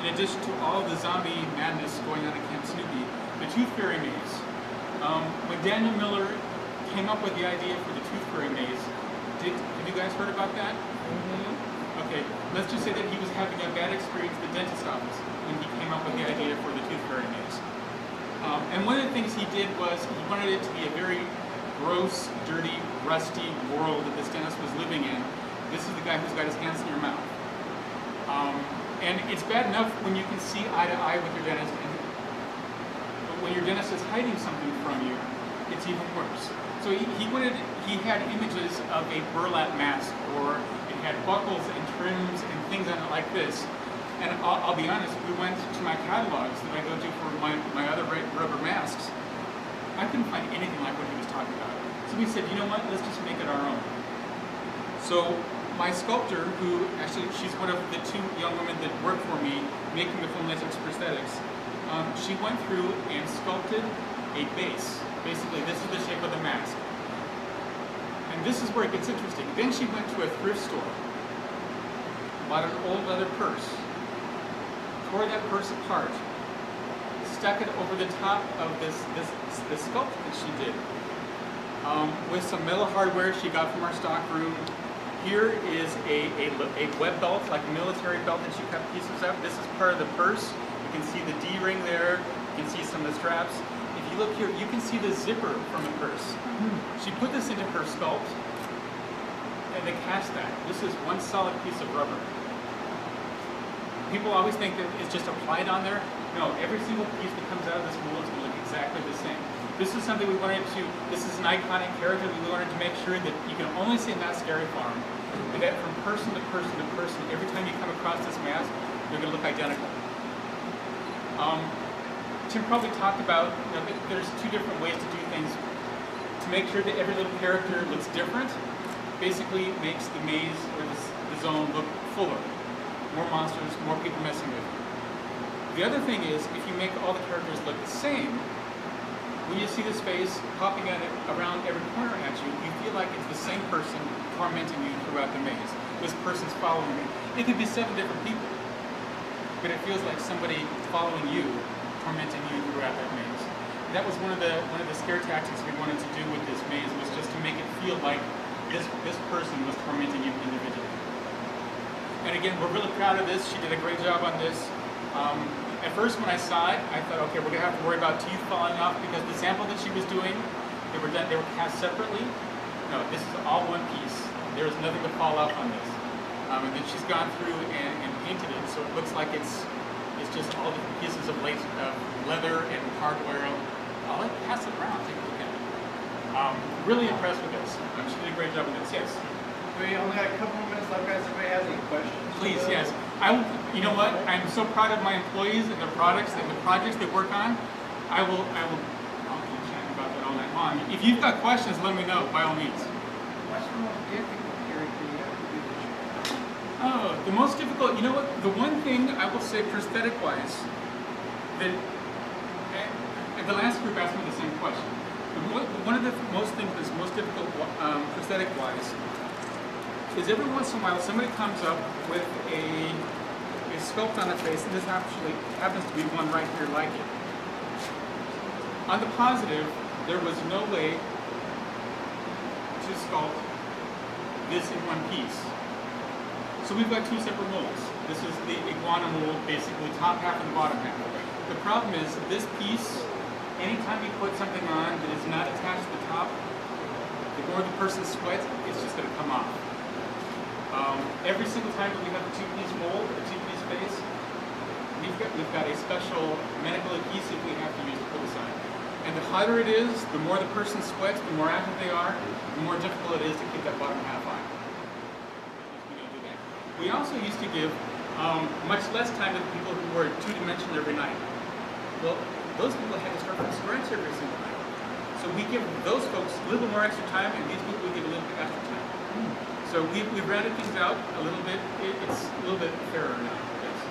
in addition to all the zombie madness going on at Camp Snoopy, the Tooth Fairy Maze. When Daniel Miller came up with the idea for the Tooth Fairy Maze, have you guys heard about that? Mm-hmm. Okay, let's just say that he was having a bad experience at the dentist office when he came up with the idea for the Tooth Fairy Maze. And one of the things he did was he wanted it to be a very gross, dirty, rusty world that this dentist was living in. This is the guy who's got his hands in your mouth. And it's bad enough when you can see eye to eye with your dentist, but when your dentist is hiding something from you, it's even worse. So he had images of a burlap mask, or it had buckles and trims and things on it like this. And I'll be honest, we went to my catalogs that I go to for my other rubber masks, I couldn't find anything like what he was talking about. So we said, you know what, let's just make it our own. So my sculptor, who actually, she's one of the 2 young women that work for me making the full latex prosthetics, she went through and sculpted a base. Basically, this is the shape of the mask. And this is where it gets interesting. Then she went to a thrift store, bought an old leather purse, tore that purse apart, stuck it over the top of this sculpt that she did with some metal hardware she got from our stock room. Here is a web belt, like a military belt that she cut pieces of. This is part of the purse. You can see the D-ring there. You can see some of the straps. If you look here, you can see the zipper from the purse. She put this into her sculpt and they cast that. This is one solid piece of rubber. People always think that it's just applied on there. No, every single piece that comes out of this mold is going to look exactly the same. This is something we wanted to, this is an iconic character that we wanted to make sure that you can only say Knott Scary Farm, and that from person to person to person, every time you come across this mask, they're going to look identical. Tim probably talked about, there's 2 different ways to do things to make sure that every little character looks different. Basically makes the maze or the zone look fuller. More monsters, more people messing with you. The other thing is, if you make all the characters look the same, when you see this face popping at it around every corner at you, you feel like it's the same person tormenting you throughout the maze. This person's following you. It could be 7 different people, but it feels like somebody following you, tormenting you throughout that maze. That was one of the scare tactics we wanted to do with this maze, was just to make it feel like this person was tormenting you individually. And again, we're really proud of this. She did a great job on this. At first, when I saw it, I thought, okay, we're gonna have to worry about teeth falling off, because the sample that she was doing, they were cast separately. No, this is all one piece. There is nothing to fall off on this. And then she's gone through and painted it, so it looks like it's just all different pieces of leather and hardware. I'll let you pass it around, take a look at it. Really impressed with this. She did a great job with this. Yes. We only got a couple more minutes left, guys. If anybody has any questions? Please, yes. You know what? I'm so proud of my employees and their products and the projects they work on. I'll keep chatting about that all night long. If you've got questions, let me know, by all means. What's the most difficult character you have to do this year? Oh, the most difficult, you know what? The one thing I will say prosthetic-wise, that and the last group asked me the same question. One of the most things that's most difficult prosthetic-wise is every once in a while somebody comes up with a sculpt on the face, and this actually happens to be one right here like it. On the positive, there was no way to sculpt this in one piece. So we've got 2 separate molds. This is the iguana mold, basically top half and the bottom half. The problem is this piece, anytime you put something on that is not attached to the top, the more the person sweats, it's just going to come off. Every single time that we have a 2-piece mold, a 2-piece face, we've got a special medical adhesive we have to use to put this on. And the hotter it is, the more the person sweats, the more active they are, the more difficult it is to keep that bottom half on. We don't do that. We also used to give much less time to the people who were 2-dimensional every night. Well, those people had to start from scratch every single night. So we give those folks a little more extra time, and these people we give a little bit extra time. So we've rounded things out a little bit. It's a little bit fairer now. Yes.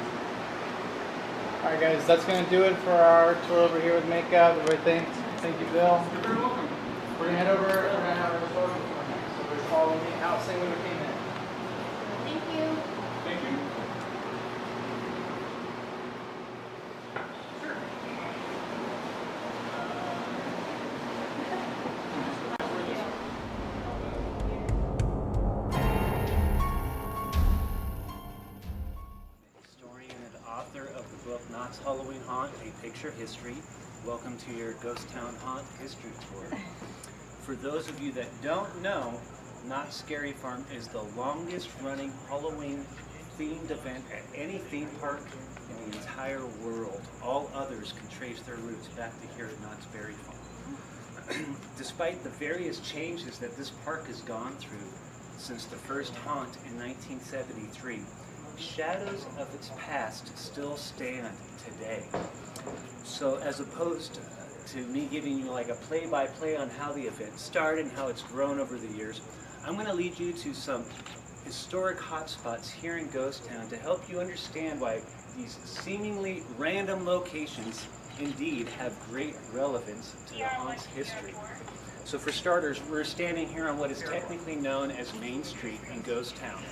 All right, guys, that's going to do it for our tour over here with makeup. Everybody, thank you, Bill. You're very welcome. We're going to head over. We're going to have our photo next. So we're following me out, same way we came in. Thank you. Thank you. Knott's Halloween Haunt, A Picture History. Welcome to your Ghost Town Haunt History Tour. For those of you that don't know, Knott Scary Farm is the longest running Halloween themed event at any theme park in the entire world. All others can trace their roots back to here at Knott's Berry Farm. Despite the various changes that this park has gone through since the first haunt in 1973, shadows of its past still stand today. So as opposed to me giving you like a play-by-play on how the event started and how it's grown over the years, I'm going to lead you to some historic hotspots here in Ghost Town to help you understand why these seemingly random locations indeed have great relevance to the haunt's history. So for starters, we're standing here on what is technically known as Main Street in Ghost Town.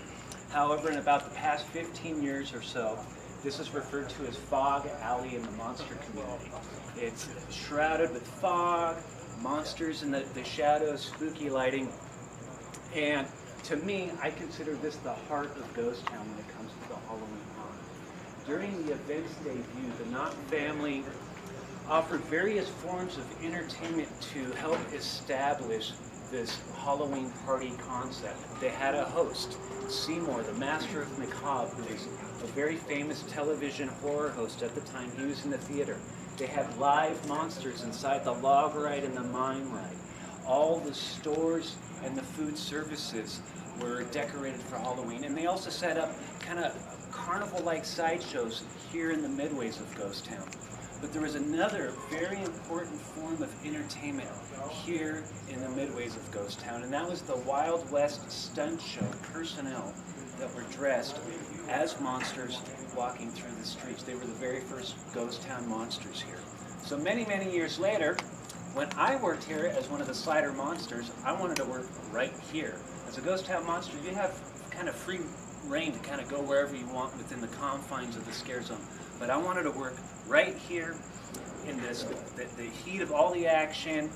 However, in about the past 15 years or so, this is referred to as Fog Alley in the monster community. It's shrouded with fog, monsters in the shadows, spooky lighting, and to me, I consider this the heart of Ghost Town when it comes to the Halloween haunt. During the event's debut, the Knott family offered various forms of entertainment to help establish this Halloween party concept. They had a host, Seymour, the master of macabre, who was a very famous television horror host at the time. He was in the theater. They had live monsters inside the log ride and the mine ride. All the stores and the food services were decorated for Halloween, and they also set up kind of carnival-like sideshows here in the midways of Ghost Town. But there was another very important form of entertainment here in the midways of Ghost Town, and that was the Wild West stunt show personnel that were dressed as monsters walking through the streets. They were the very first Ghost Town monsters here. So many, many years later, when I worked here as one of the Slider monsters, I wanted to work right here. As a Ghost Town monster, you have kind of free reign to kind of go wherever you want within the confines of the scare zone. But I wanted to work right here in this, the heat of all the action,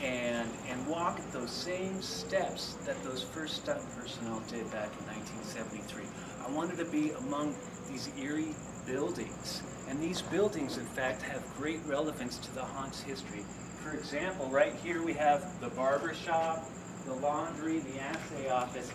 and walk those same steps that those first stunt personnel did back in 1973. I wanted to be among these eerie buildings. And these buildings, in fact, have great relevance to the haunt's history. For example, right here we have the barber shop, the laundry, the assay office.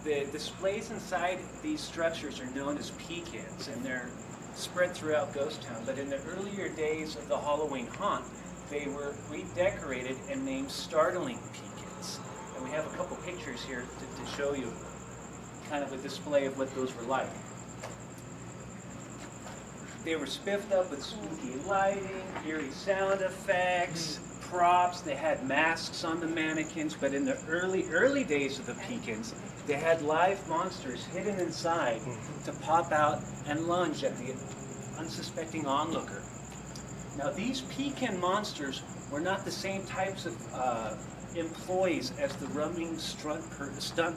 The displays inside these structures are known as pecans, and they're spread throughout Ghost Town. But in the earlier days of the Halloween haunt, they were redecorated and named startling pecans. And we have a couple pictures here to show you kind of a display of what those were like. They were spiffed up with spooky lighting, eerie sound effects, props. They had masks on the mannequins, but in the early days of the pecans, they had live monsters hidden inside to pop out and lunge at the unsuspecting onlooker. Now, these pecan monsters were not the same types of employees as the roaming stunt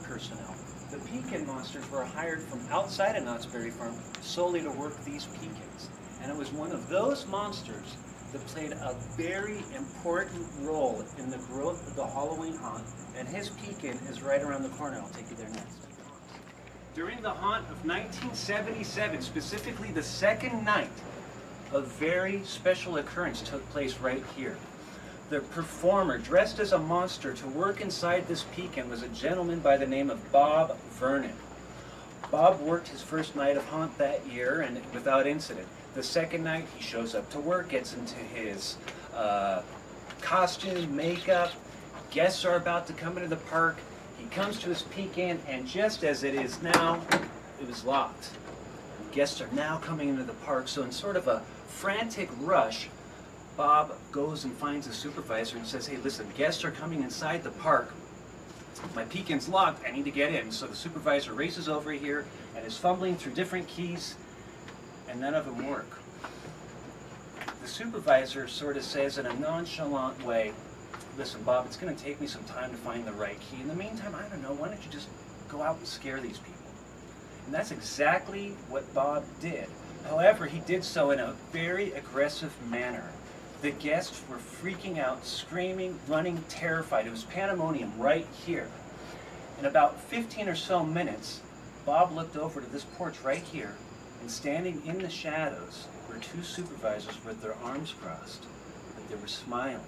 personnel. The pecan monsters were hired from outside of Knott's Berry Farm solely to work these pecans. And it was one of those monsters that played a very important role in the growth of the Halloween haunt, and his pecan is right around the corner. I'll take you there next. During the haunt of 1977, specifically the second night, a very special occurrence took place right here. The performer dressed as a monster to work inside this pecan was a gentleman by the name of Bob Vernon. Bob worked his first night of haunt that year and without incident. The second night he shows up to work, gets into his costume, makeup. Guests are about to come into the park. He comes to his pecan, and just as it is now, it was locked. Guests are now coming into the park, so in sort of a frantic rush, Bob goes and finds a supervisor and says, hey, listen, guests are coming inside the park. My pecan's locked, I need to get in. So the supervisor races over here and is fumbling through different keys, and none of them work. The supervisor sort of says in a nonchalant way, listen, Bob, it's going to take me some time to find the right key. In the meantime, I don't know, why don't you just go out and scare these people? And that's exactly what Bob did. However, he did so in a very aggressive manner. The guests were freaking out, screaming, running, terrified. It was pandemonium right here. In about 15 or so minutes, Bob looked over to this porch right here, and standing in the shadows were two supervisors with their arms crossed, but they were smiling.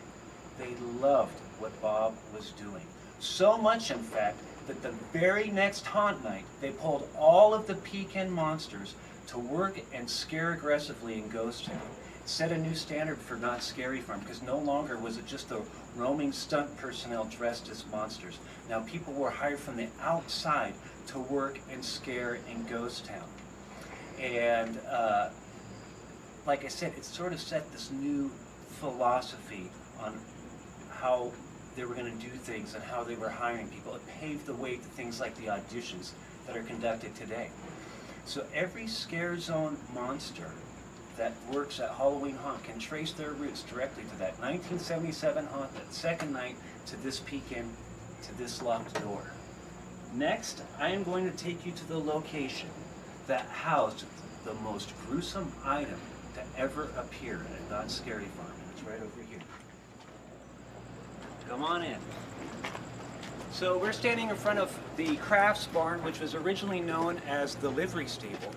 They loved what Bob was doing. So much, in fact, that the very next haunt night, they pulled all of the pecan monsters to work and scare aggressively in Ghost Town. It set a new standard for Knott's Scary Farm, because no longer was it just the roaming stunt personnel dressed as monsters. Now people were hired from the outside to work and scare in Ghost Town. And like I said, it sort of set this new philosophy on how they were going to do things and how they were hiring people. It paved the way to things like the auditions that are conducted today. So every scare zone monster that works at Halloween Haunt can trace their roots directly to that 1977 haunt, that second night, to this peek in, to this locked door. Next, I am going to take you to the location that housed the most gruesome item to ever appear at Knott Scary Farm. It's right over here. Come on in. So we're standing in front of the crafts barn, which was originally known as the livery stable.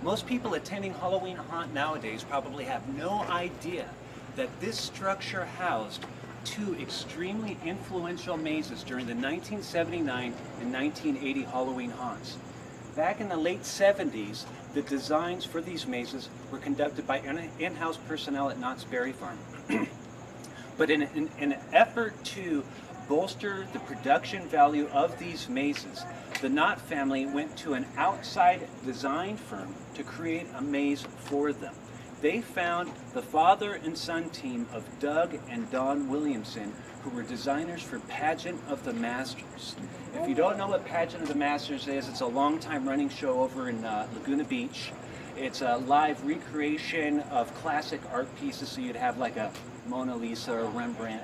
Most people attending Halloween Haunt nowadays probably have no idea that this structure housed two extremely influential mazes during the 1979 and 1980 Halloween Haunts. Back in the late 70s, the designs for these mazes were conducted by in-house personnel at Knott's Berry Farm. But in an effort to bolster the production value of these mazes, the Knott family went to an outside design firm to create a maze for them. They found the father and son team of Doug and Dawn Williamson, who were designers for Pageant of the Masters. If you don't know what Pageant of the Masters is, it's a long-time running show over in Laguna Beach. It's a live recreation of classic art pieces, so you'd have like a Mona Lisa or Rembrandt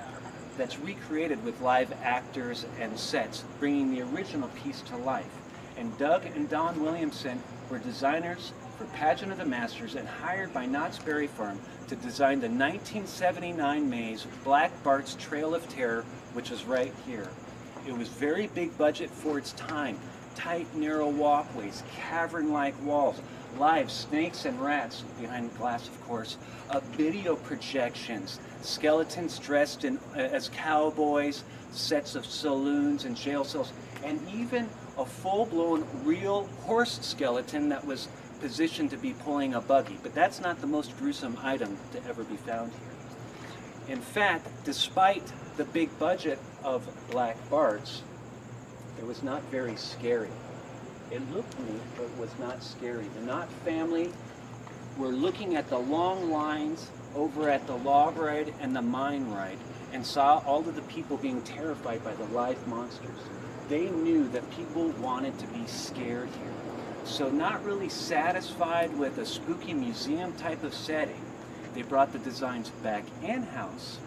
that's recreated with live actors and sets, bringing the original piece to life. And Doug and Dawn Williamson were designers for Pageant of the Masters and hired by Knott's Berry Farm to design the 1979 maze, Black Bart's Trail of Terror, which is right here. It was very big budget for its time. Tight, narrow walkways, cavern-like walls, live snakes and rats, behind glass of course, video projections, skeletons dressed as cowboys, sets of saloons and jail cells, and even a full-blown real horse skeleton that was positioned to be pulling a buggy. But that's not the most gruesome item to ever be found here. In fact, despite the big budget of Black Bart's, it was not very scary. It looked neat, but was not scary. The Knott family were looking at the long lines over at the log ride and the mine ride and saw all of the people being terrified by the live monsters. They knew that people wanted to be scared here. So not really satisfied with a spooky museum type of setting, they brought the designs back in-house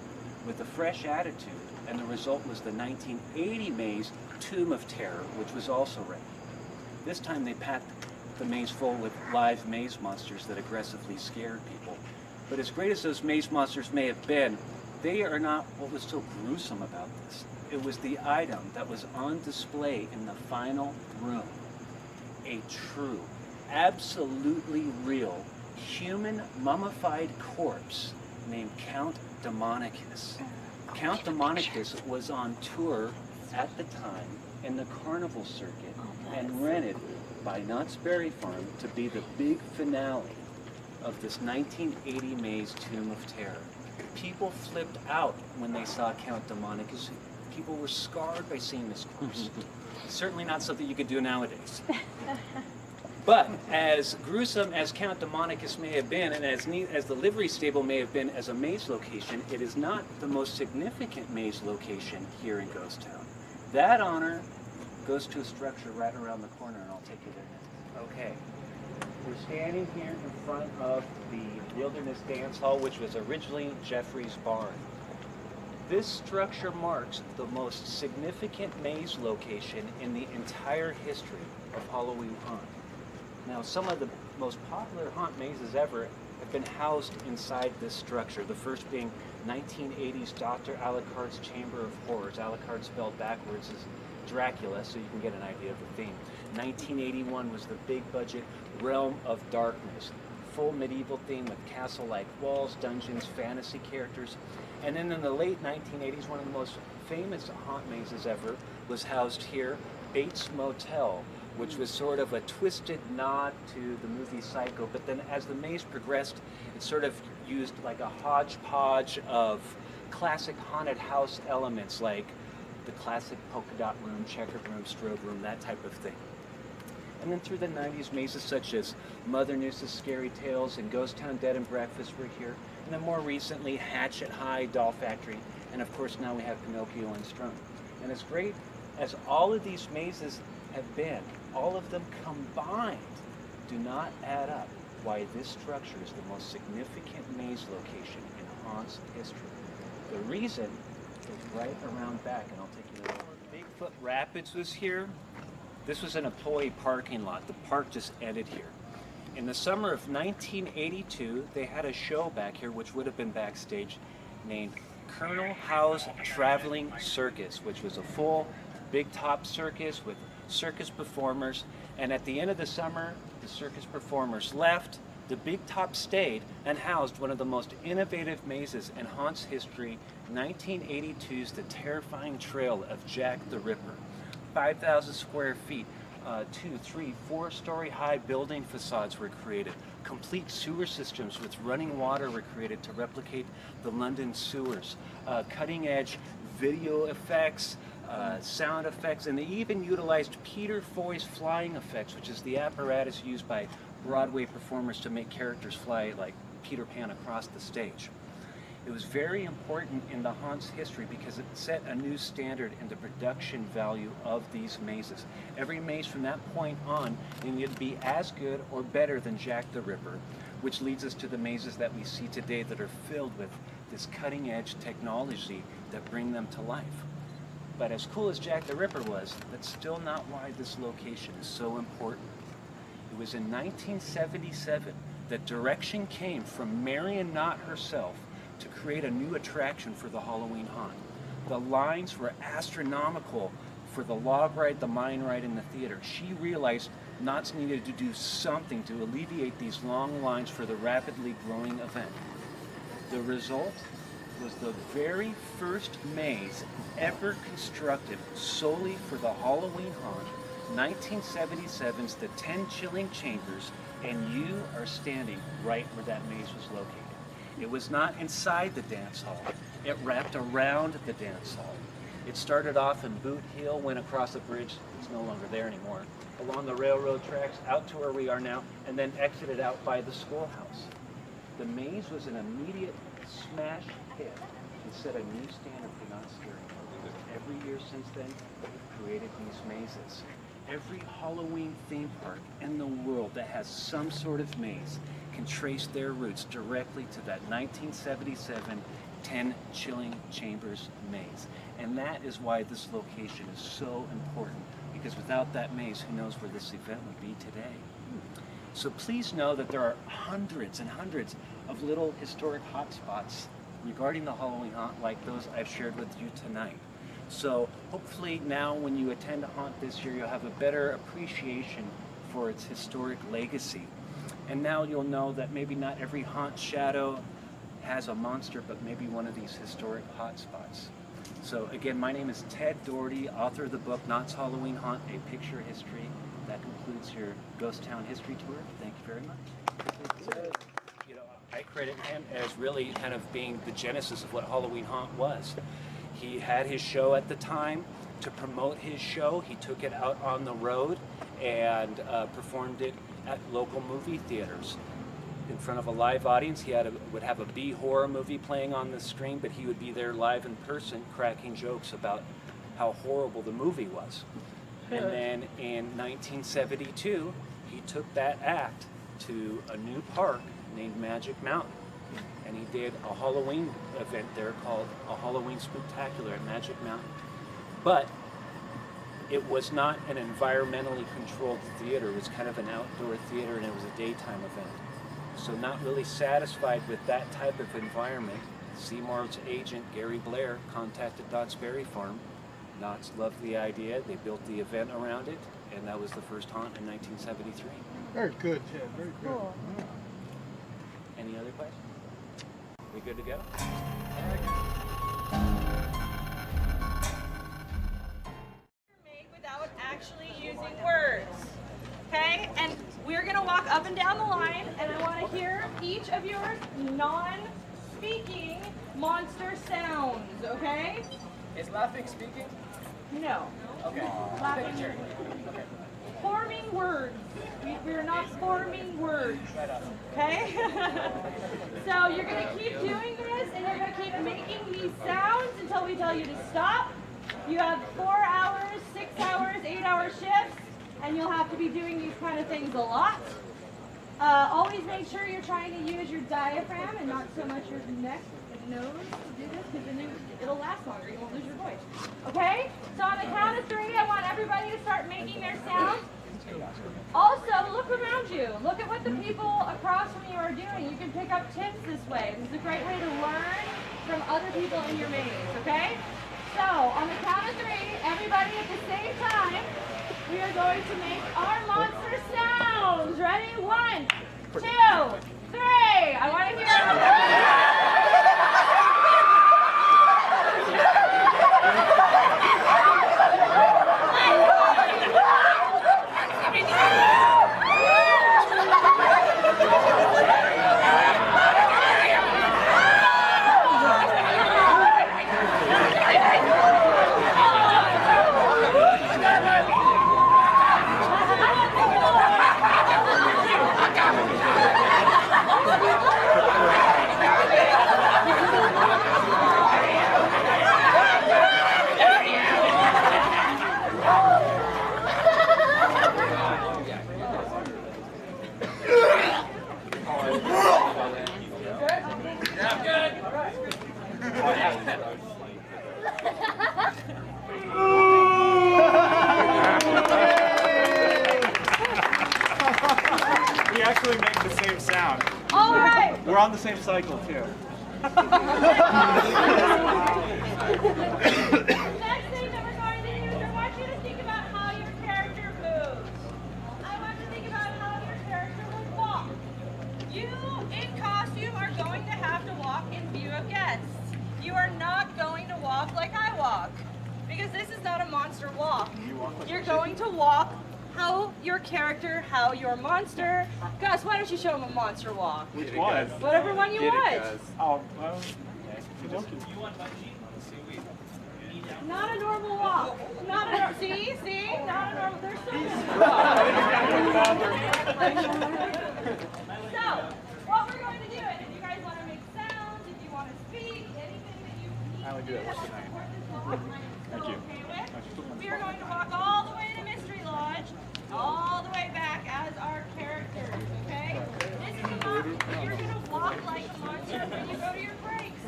with a fresh attitude, and the result was the 1980 maze, Tomb of Terror, which was also ready. This time they packed the maze full with live maze monsters that aggressively scared people. But as great as those maze monsters may have been, they are not what was so gruesome about this. It was the item that was on display in the final room. A true, absolutely real, human mummified corpse named Count Demonicus. Count Demonicus was on tour at the time in the carnival circuit and rented by Knott's Berry Farm to be the big finale of this 1980 maze Tomb of Terror. People flipped out when they saw Count Demonicus. People were scarred by seeing this corpse. Certainly not something you could do nowadays. But as gruesome as Count Demonicus may have been, and as neat as the livery stable may have been as a maze location, it is not the most significant maze location here in Ghost Town. That honor goes to a structure right around the corner, and I'll take you there next. Okay. We're standing here in front of the Wilderness Dance Hall, which was originally Jeffrey's barn. This structure marks the most significant maze location in the entire history of Halloween Haunt. Now, some of the most popular haunt mazes ever have been housed inside this structure, the first being 1980's Dr. Alucard's Chamber of Horrors. Alucard spelled backwards is Dracula, so you can get an idea of the theme. 1981 was the big budget Realm of Darkness, full medieval theme with castle-like walls, dungeons, fantasy characters. And then in the late 1980s, one of the most famous haunt mazes ever was housed here, Bates Motel, which was sort of a twisted nod to the movie Psycho. But then as the maze progressed, it sort of used like a hodgepodge of classic haunted house elements, like the classic polka dot room, checkered room, strobe room, that type of thing. And then through the 90s, mazes such as Mother Noose's Scary Tales and Ghost Town Dead and Breakfast were here. and then more recently Hatchet High, Doll Factory, and of course now we have Pinocchio Unstrung. And as great as all of these mazes have been, all of them combined do not add up why this structure is the most significant maze location in Haunt's history. The reason is right around back, and I'll take you there. Bigfoot Rapids was here. This was an employee parking lot. The park just ended here. In the summer of 1982, they had a show back here, which would have been backstage, named Colonel Howe's Traveling Circus, which was a full big top circus with circus performers. And at the end of the summer, the circus performers left. The big top stayed and housed one of the most innovative mazes in Haunt's history, 1982's The Terrifying Trail of Jack the Ripper. 5,000 square feet, 2, 3, 4-story high building facades were created. Complete sewer systems with running water were created to replicate the London sewers. Cutting edge video effects, sound effects, and they even utilized Peter Foy's flying effects, which is the apparatus used by Broadway performers to make characters fly like Peter Pan across the stage. It was very important in the Haunt's history because it set a new standard in the production value of these mazes. Every maze from that point on needed to be as good or better than Jack the Ripper, which leads us to the mazes that we see today that are filled with this cutting edge technology that bring them to life. But as cool as Jack the Ripper was, that's still not why this location is so important. It was in 1977 that direction came from Marion Knott herself to create a new attraction for the Halloween Haunt. The lines were astronomical for the log ride, the mine ride, and the theater. She realized Knott's needed to do something to alleviate these long lines for the rapidly growing event. The result was the very first maze ever constructed solely for the Halloween Haunt, 1977's The 10 Chilling Chambers, and you are standing right where that maze was located. It was not inside the dance hall. It wrapped around the dance hall. It started off in Boot Hill, went across a bridge, it's no longer there anymore, along the railroad tracks, out to where we are now, and then exited out by the schoolhouse. The maze was an immediate smash hit and set a new standard for not scaring people. Every year since then, we've created these mazes. Every Halloween theme park in the world that has some sort of maze can trace their roots directly to that 1977 10 Chilling Chambers maze. And that is why this location is so important, because without that maze, who knows where this event would be today. So please know that there are hundreds and hundreds of little historic hotspots regarding the Halloween Haunt like those I've shared with you tonight. So hopefully now when you attend a haunt this year, you'll have a better appreciation for its historic legacy. And now you'll know that maybe not every haunt shadow has a monster, but maybe one of these historic hotspots. So again, my name is Ted Doherty, author of the book Knott's Halloween Haunt, A Picture History. That concludes your Ghost Town History Tour. Thank you very much. You know, I credit him as really kind of being the genesis of what Halloween Haunt was. He had his show at the time. To promote his show, he took it out on the road and performed it at local movie theaters in front of a live audience. He would have a B horror movie playing on the screen, but he would be there live in person cracking jokes about how horrible the movie was. And then in 1972, he took that act to a new park named Magic Mountain. And he did a Halloween event there called a Halloween Spooktacular at Magic Mountain. But it was not an environmentally controlled theater. It was kind of an outdoor theater, and it was a daytime event. So not really satisfied with that type of environment, Seymour's agent, Gary Blair, contacted Knott's Berry Farm. Knott's loved the idea. They built the event around it, and that was the first haunt in 1973. Very good, Ted. Very good. Cool. Yeah. Any other questions? We good to go? Make without actually using words. Okay? And we're going to walk up and down the line, and I want to hear each of your non-speaking monster sounds, okay? Is laughing speaking? No. Okay. Laughing. Forming words. We're not forming words. Okay? So you're going to keep doing this, and you're going to keep making these sounds until we tell you to stop. You have 4 hours, 6 hours, 8-hour shifts, and you'll have to be doing these kind of things a lot. Always make sure you're trying to use your diaphragm and not so much your neck and nose to do this, because then it'll last longer. You won't lose your voice. Okay? So on the count of 3, I want everybody to start making their sounds. Also, look around you. Look at what the people across from you are doing. You can pick up tips this way. This is a great way to learn from other people in your maze, okay? So, on the count of 3, everybody at the same time, we are going to make our monster sounds. Ready? 1, 2, 3. I want to hear We actually make the same sound. All right. We're on the same cycle too. Next thing that we're going to do is I want you to think about how your character moves. I want you to think about how your character will walk. You, in costume, are going to have to walk in view of guests. You are not going to walk like I walk, because this is not a monster walk. You're going to walk how your character, how your monster. Gus, why don't you show him a monster walk? Which one? Whatever one you want. Oh, Pinocchio. Not a normal walk. Not a see? Not a normal. There's so many. So, what we're going to do, and if you guys want to make sounds, if you want to speak, anything that you need I only to do do that that once will a night. support this walk, Thank you. okay with? We are going to walk all the way to Mystery Lodge, all the way back as our characters, okay? This is not, you're going to walk like a monster when you go to your breaks.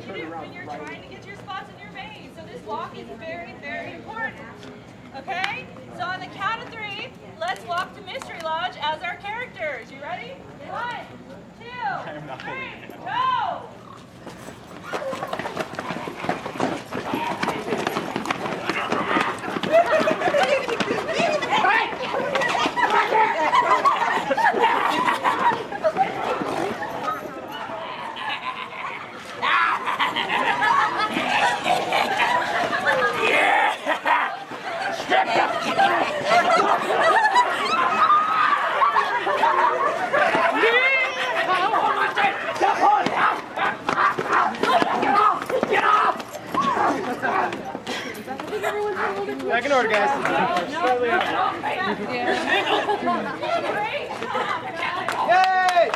When you're trying to get to your spots in your maze. So this walk is very, very important. Okay? So on the count of 3, let's walk to Mystery Lodge as our characters. You ready? 1, 2, 3, go! Back in order, guys. Great job, guys. Yay!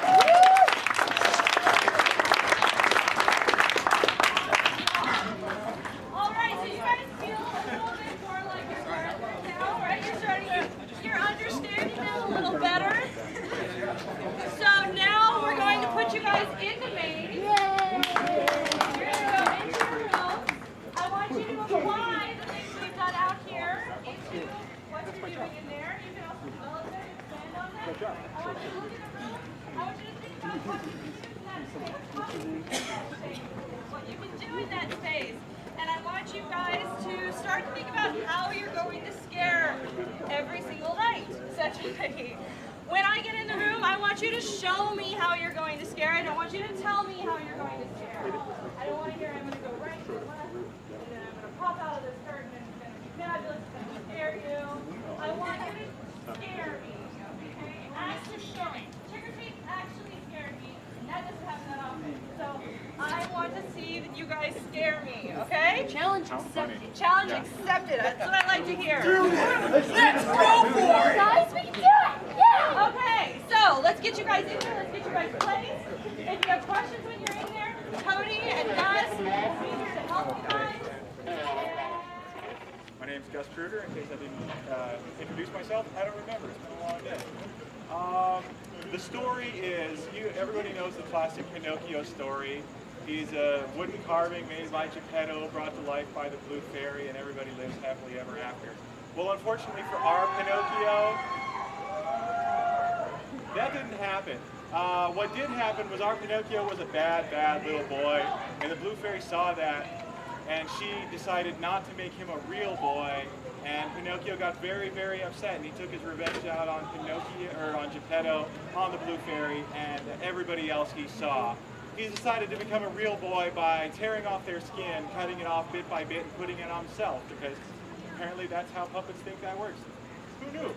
All right, so you guys feel a little bit more like your characters now, right? You're understanding them a little better. So now we're going to put you guys in the maze. You're going to go into your room. I want you to apply the things we've done out here into what you're doing in there. You can also develop them, expand on them. I want you to look in the room. I want you to think about what you can do in that space. What you can do in that space. And I want you guys to start to think about how you're going to scare every single night, essentially. When I get in the room, I want you to show me how you're going to scare. I don't want you to tell me how you're going to scare. I don't want to hear I'm going to go right to the left, and then I'm going to pop out of this curtain, and it's going to be fabulous, it's going to scare you. I want you to scare me, okay? Actually show me. Trick or treat actually scared me. That doesn't happen that often. So I want to see that you guys scare me, okay? Challenge accepted. Challenge accepted. That's what I like to hear. Let's go for it! Guys, we can do it! Yeah! Okay, so let's get you guys in there. Let's get you guys placed. If you have questions when you're in there, Cody and Gus will be here to help you guys. My name's Gus Kruger. In case I didn't introduce myself, I don't remember. It's been a long day. The story is, everybody knows the classic Pinocchio story. He's a wooden carving made by Geppetto, brought to life by the Blue Fairy, and everybody lives happily ever after. Well, unfortunately for our Pinocchio, that didn't happen. What did happen was our Pinocchio was a bad, bad little boy, and the Blue Fairy saw that, and she decided not to make him a real boy, and Pinocchio got very, very upset, and he took his revenge out on on Geppetto, on the Blue Fairy, and everybody else he saw. He decided to become a real boy by tearing off their skin, cutting it off bit by bit, and putting it on himself, because apparently that's how puppets think that works. Who knew?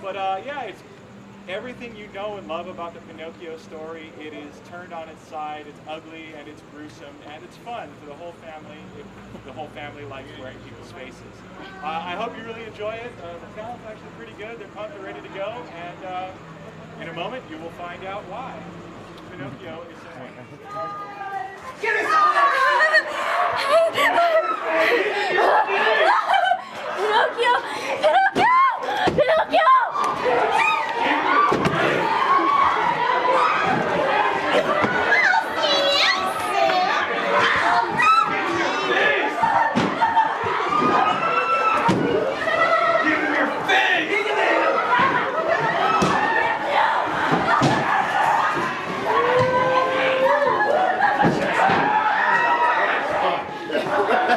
But yeah, it's everything you know and love about the Pinocchio story. It is turned on its side, it's ugly, and it's gruesome, and it's fun for the whole family, if the whole family likes wearing people's faces. I hope you really enjoy it. The talent's actually pretty good. They're pumped, they're ready to go, and in a moment you will find out why Pinocchio is so wonderful. Give me some of that! Pinocchio! Pinocchio! Pinocchio!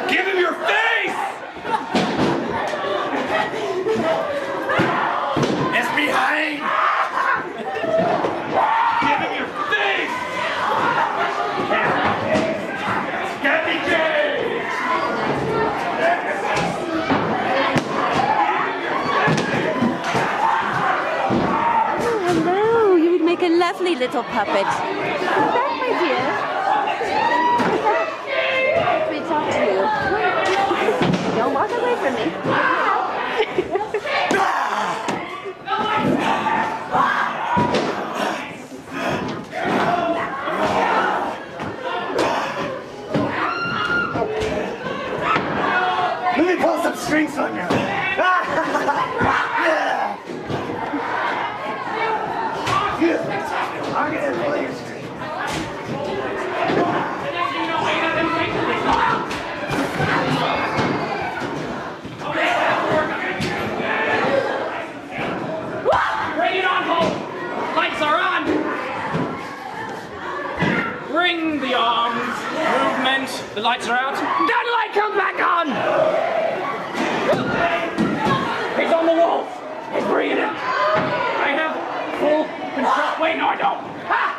Give him your face! It's behind! Give him your face! Get me James! Hello, you would make a lovely little puppet. Come back, my dear. Let me talk to you. Don't walk away from me. Let me pull some strings on you. I'm gonna pull your string. Bring it on home! Lights are on! Bring the arms. Movement. The lights are out. That light comes back on! He's on the wall. He's bringing it. I have full control. Wait, no, I don't. Ha!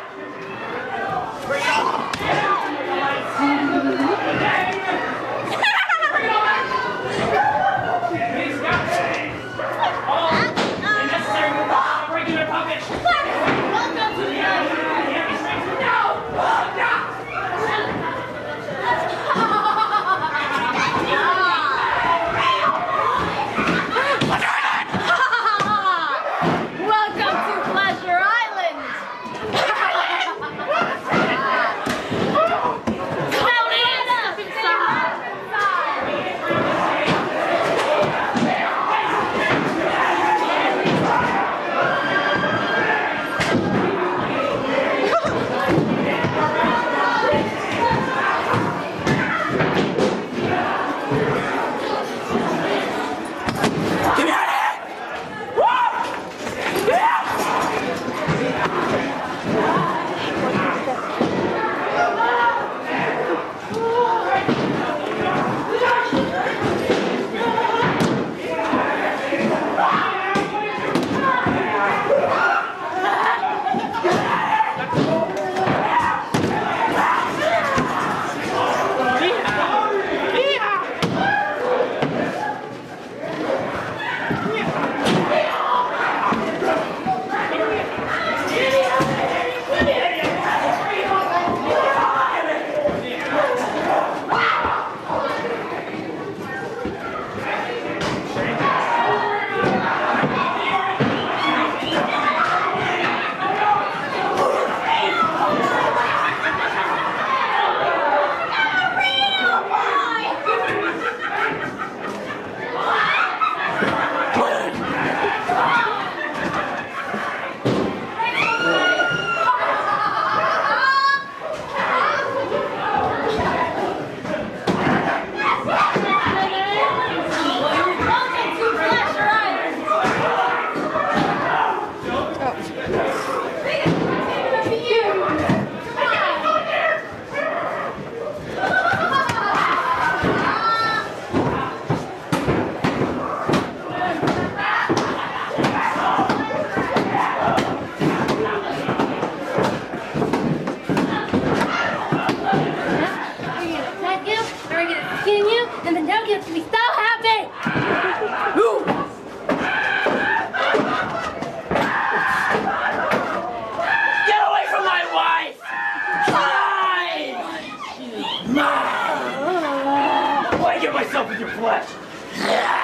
Bring it on. Get out! Bring the lights. Bring it on back. He's got all the necessary movements for a regular puppet. Welcome to the heavy strings. No! No!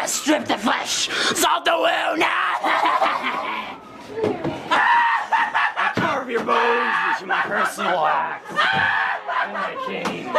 strip the flesh, salt the wound. I carve your bones into my personal axe. And I came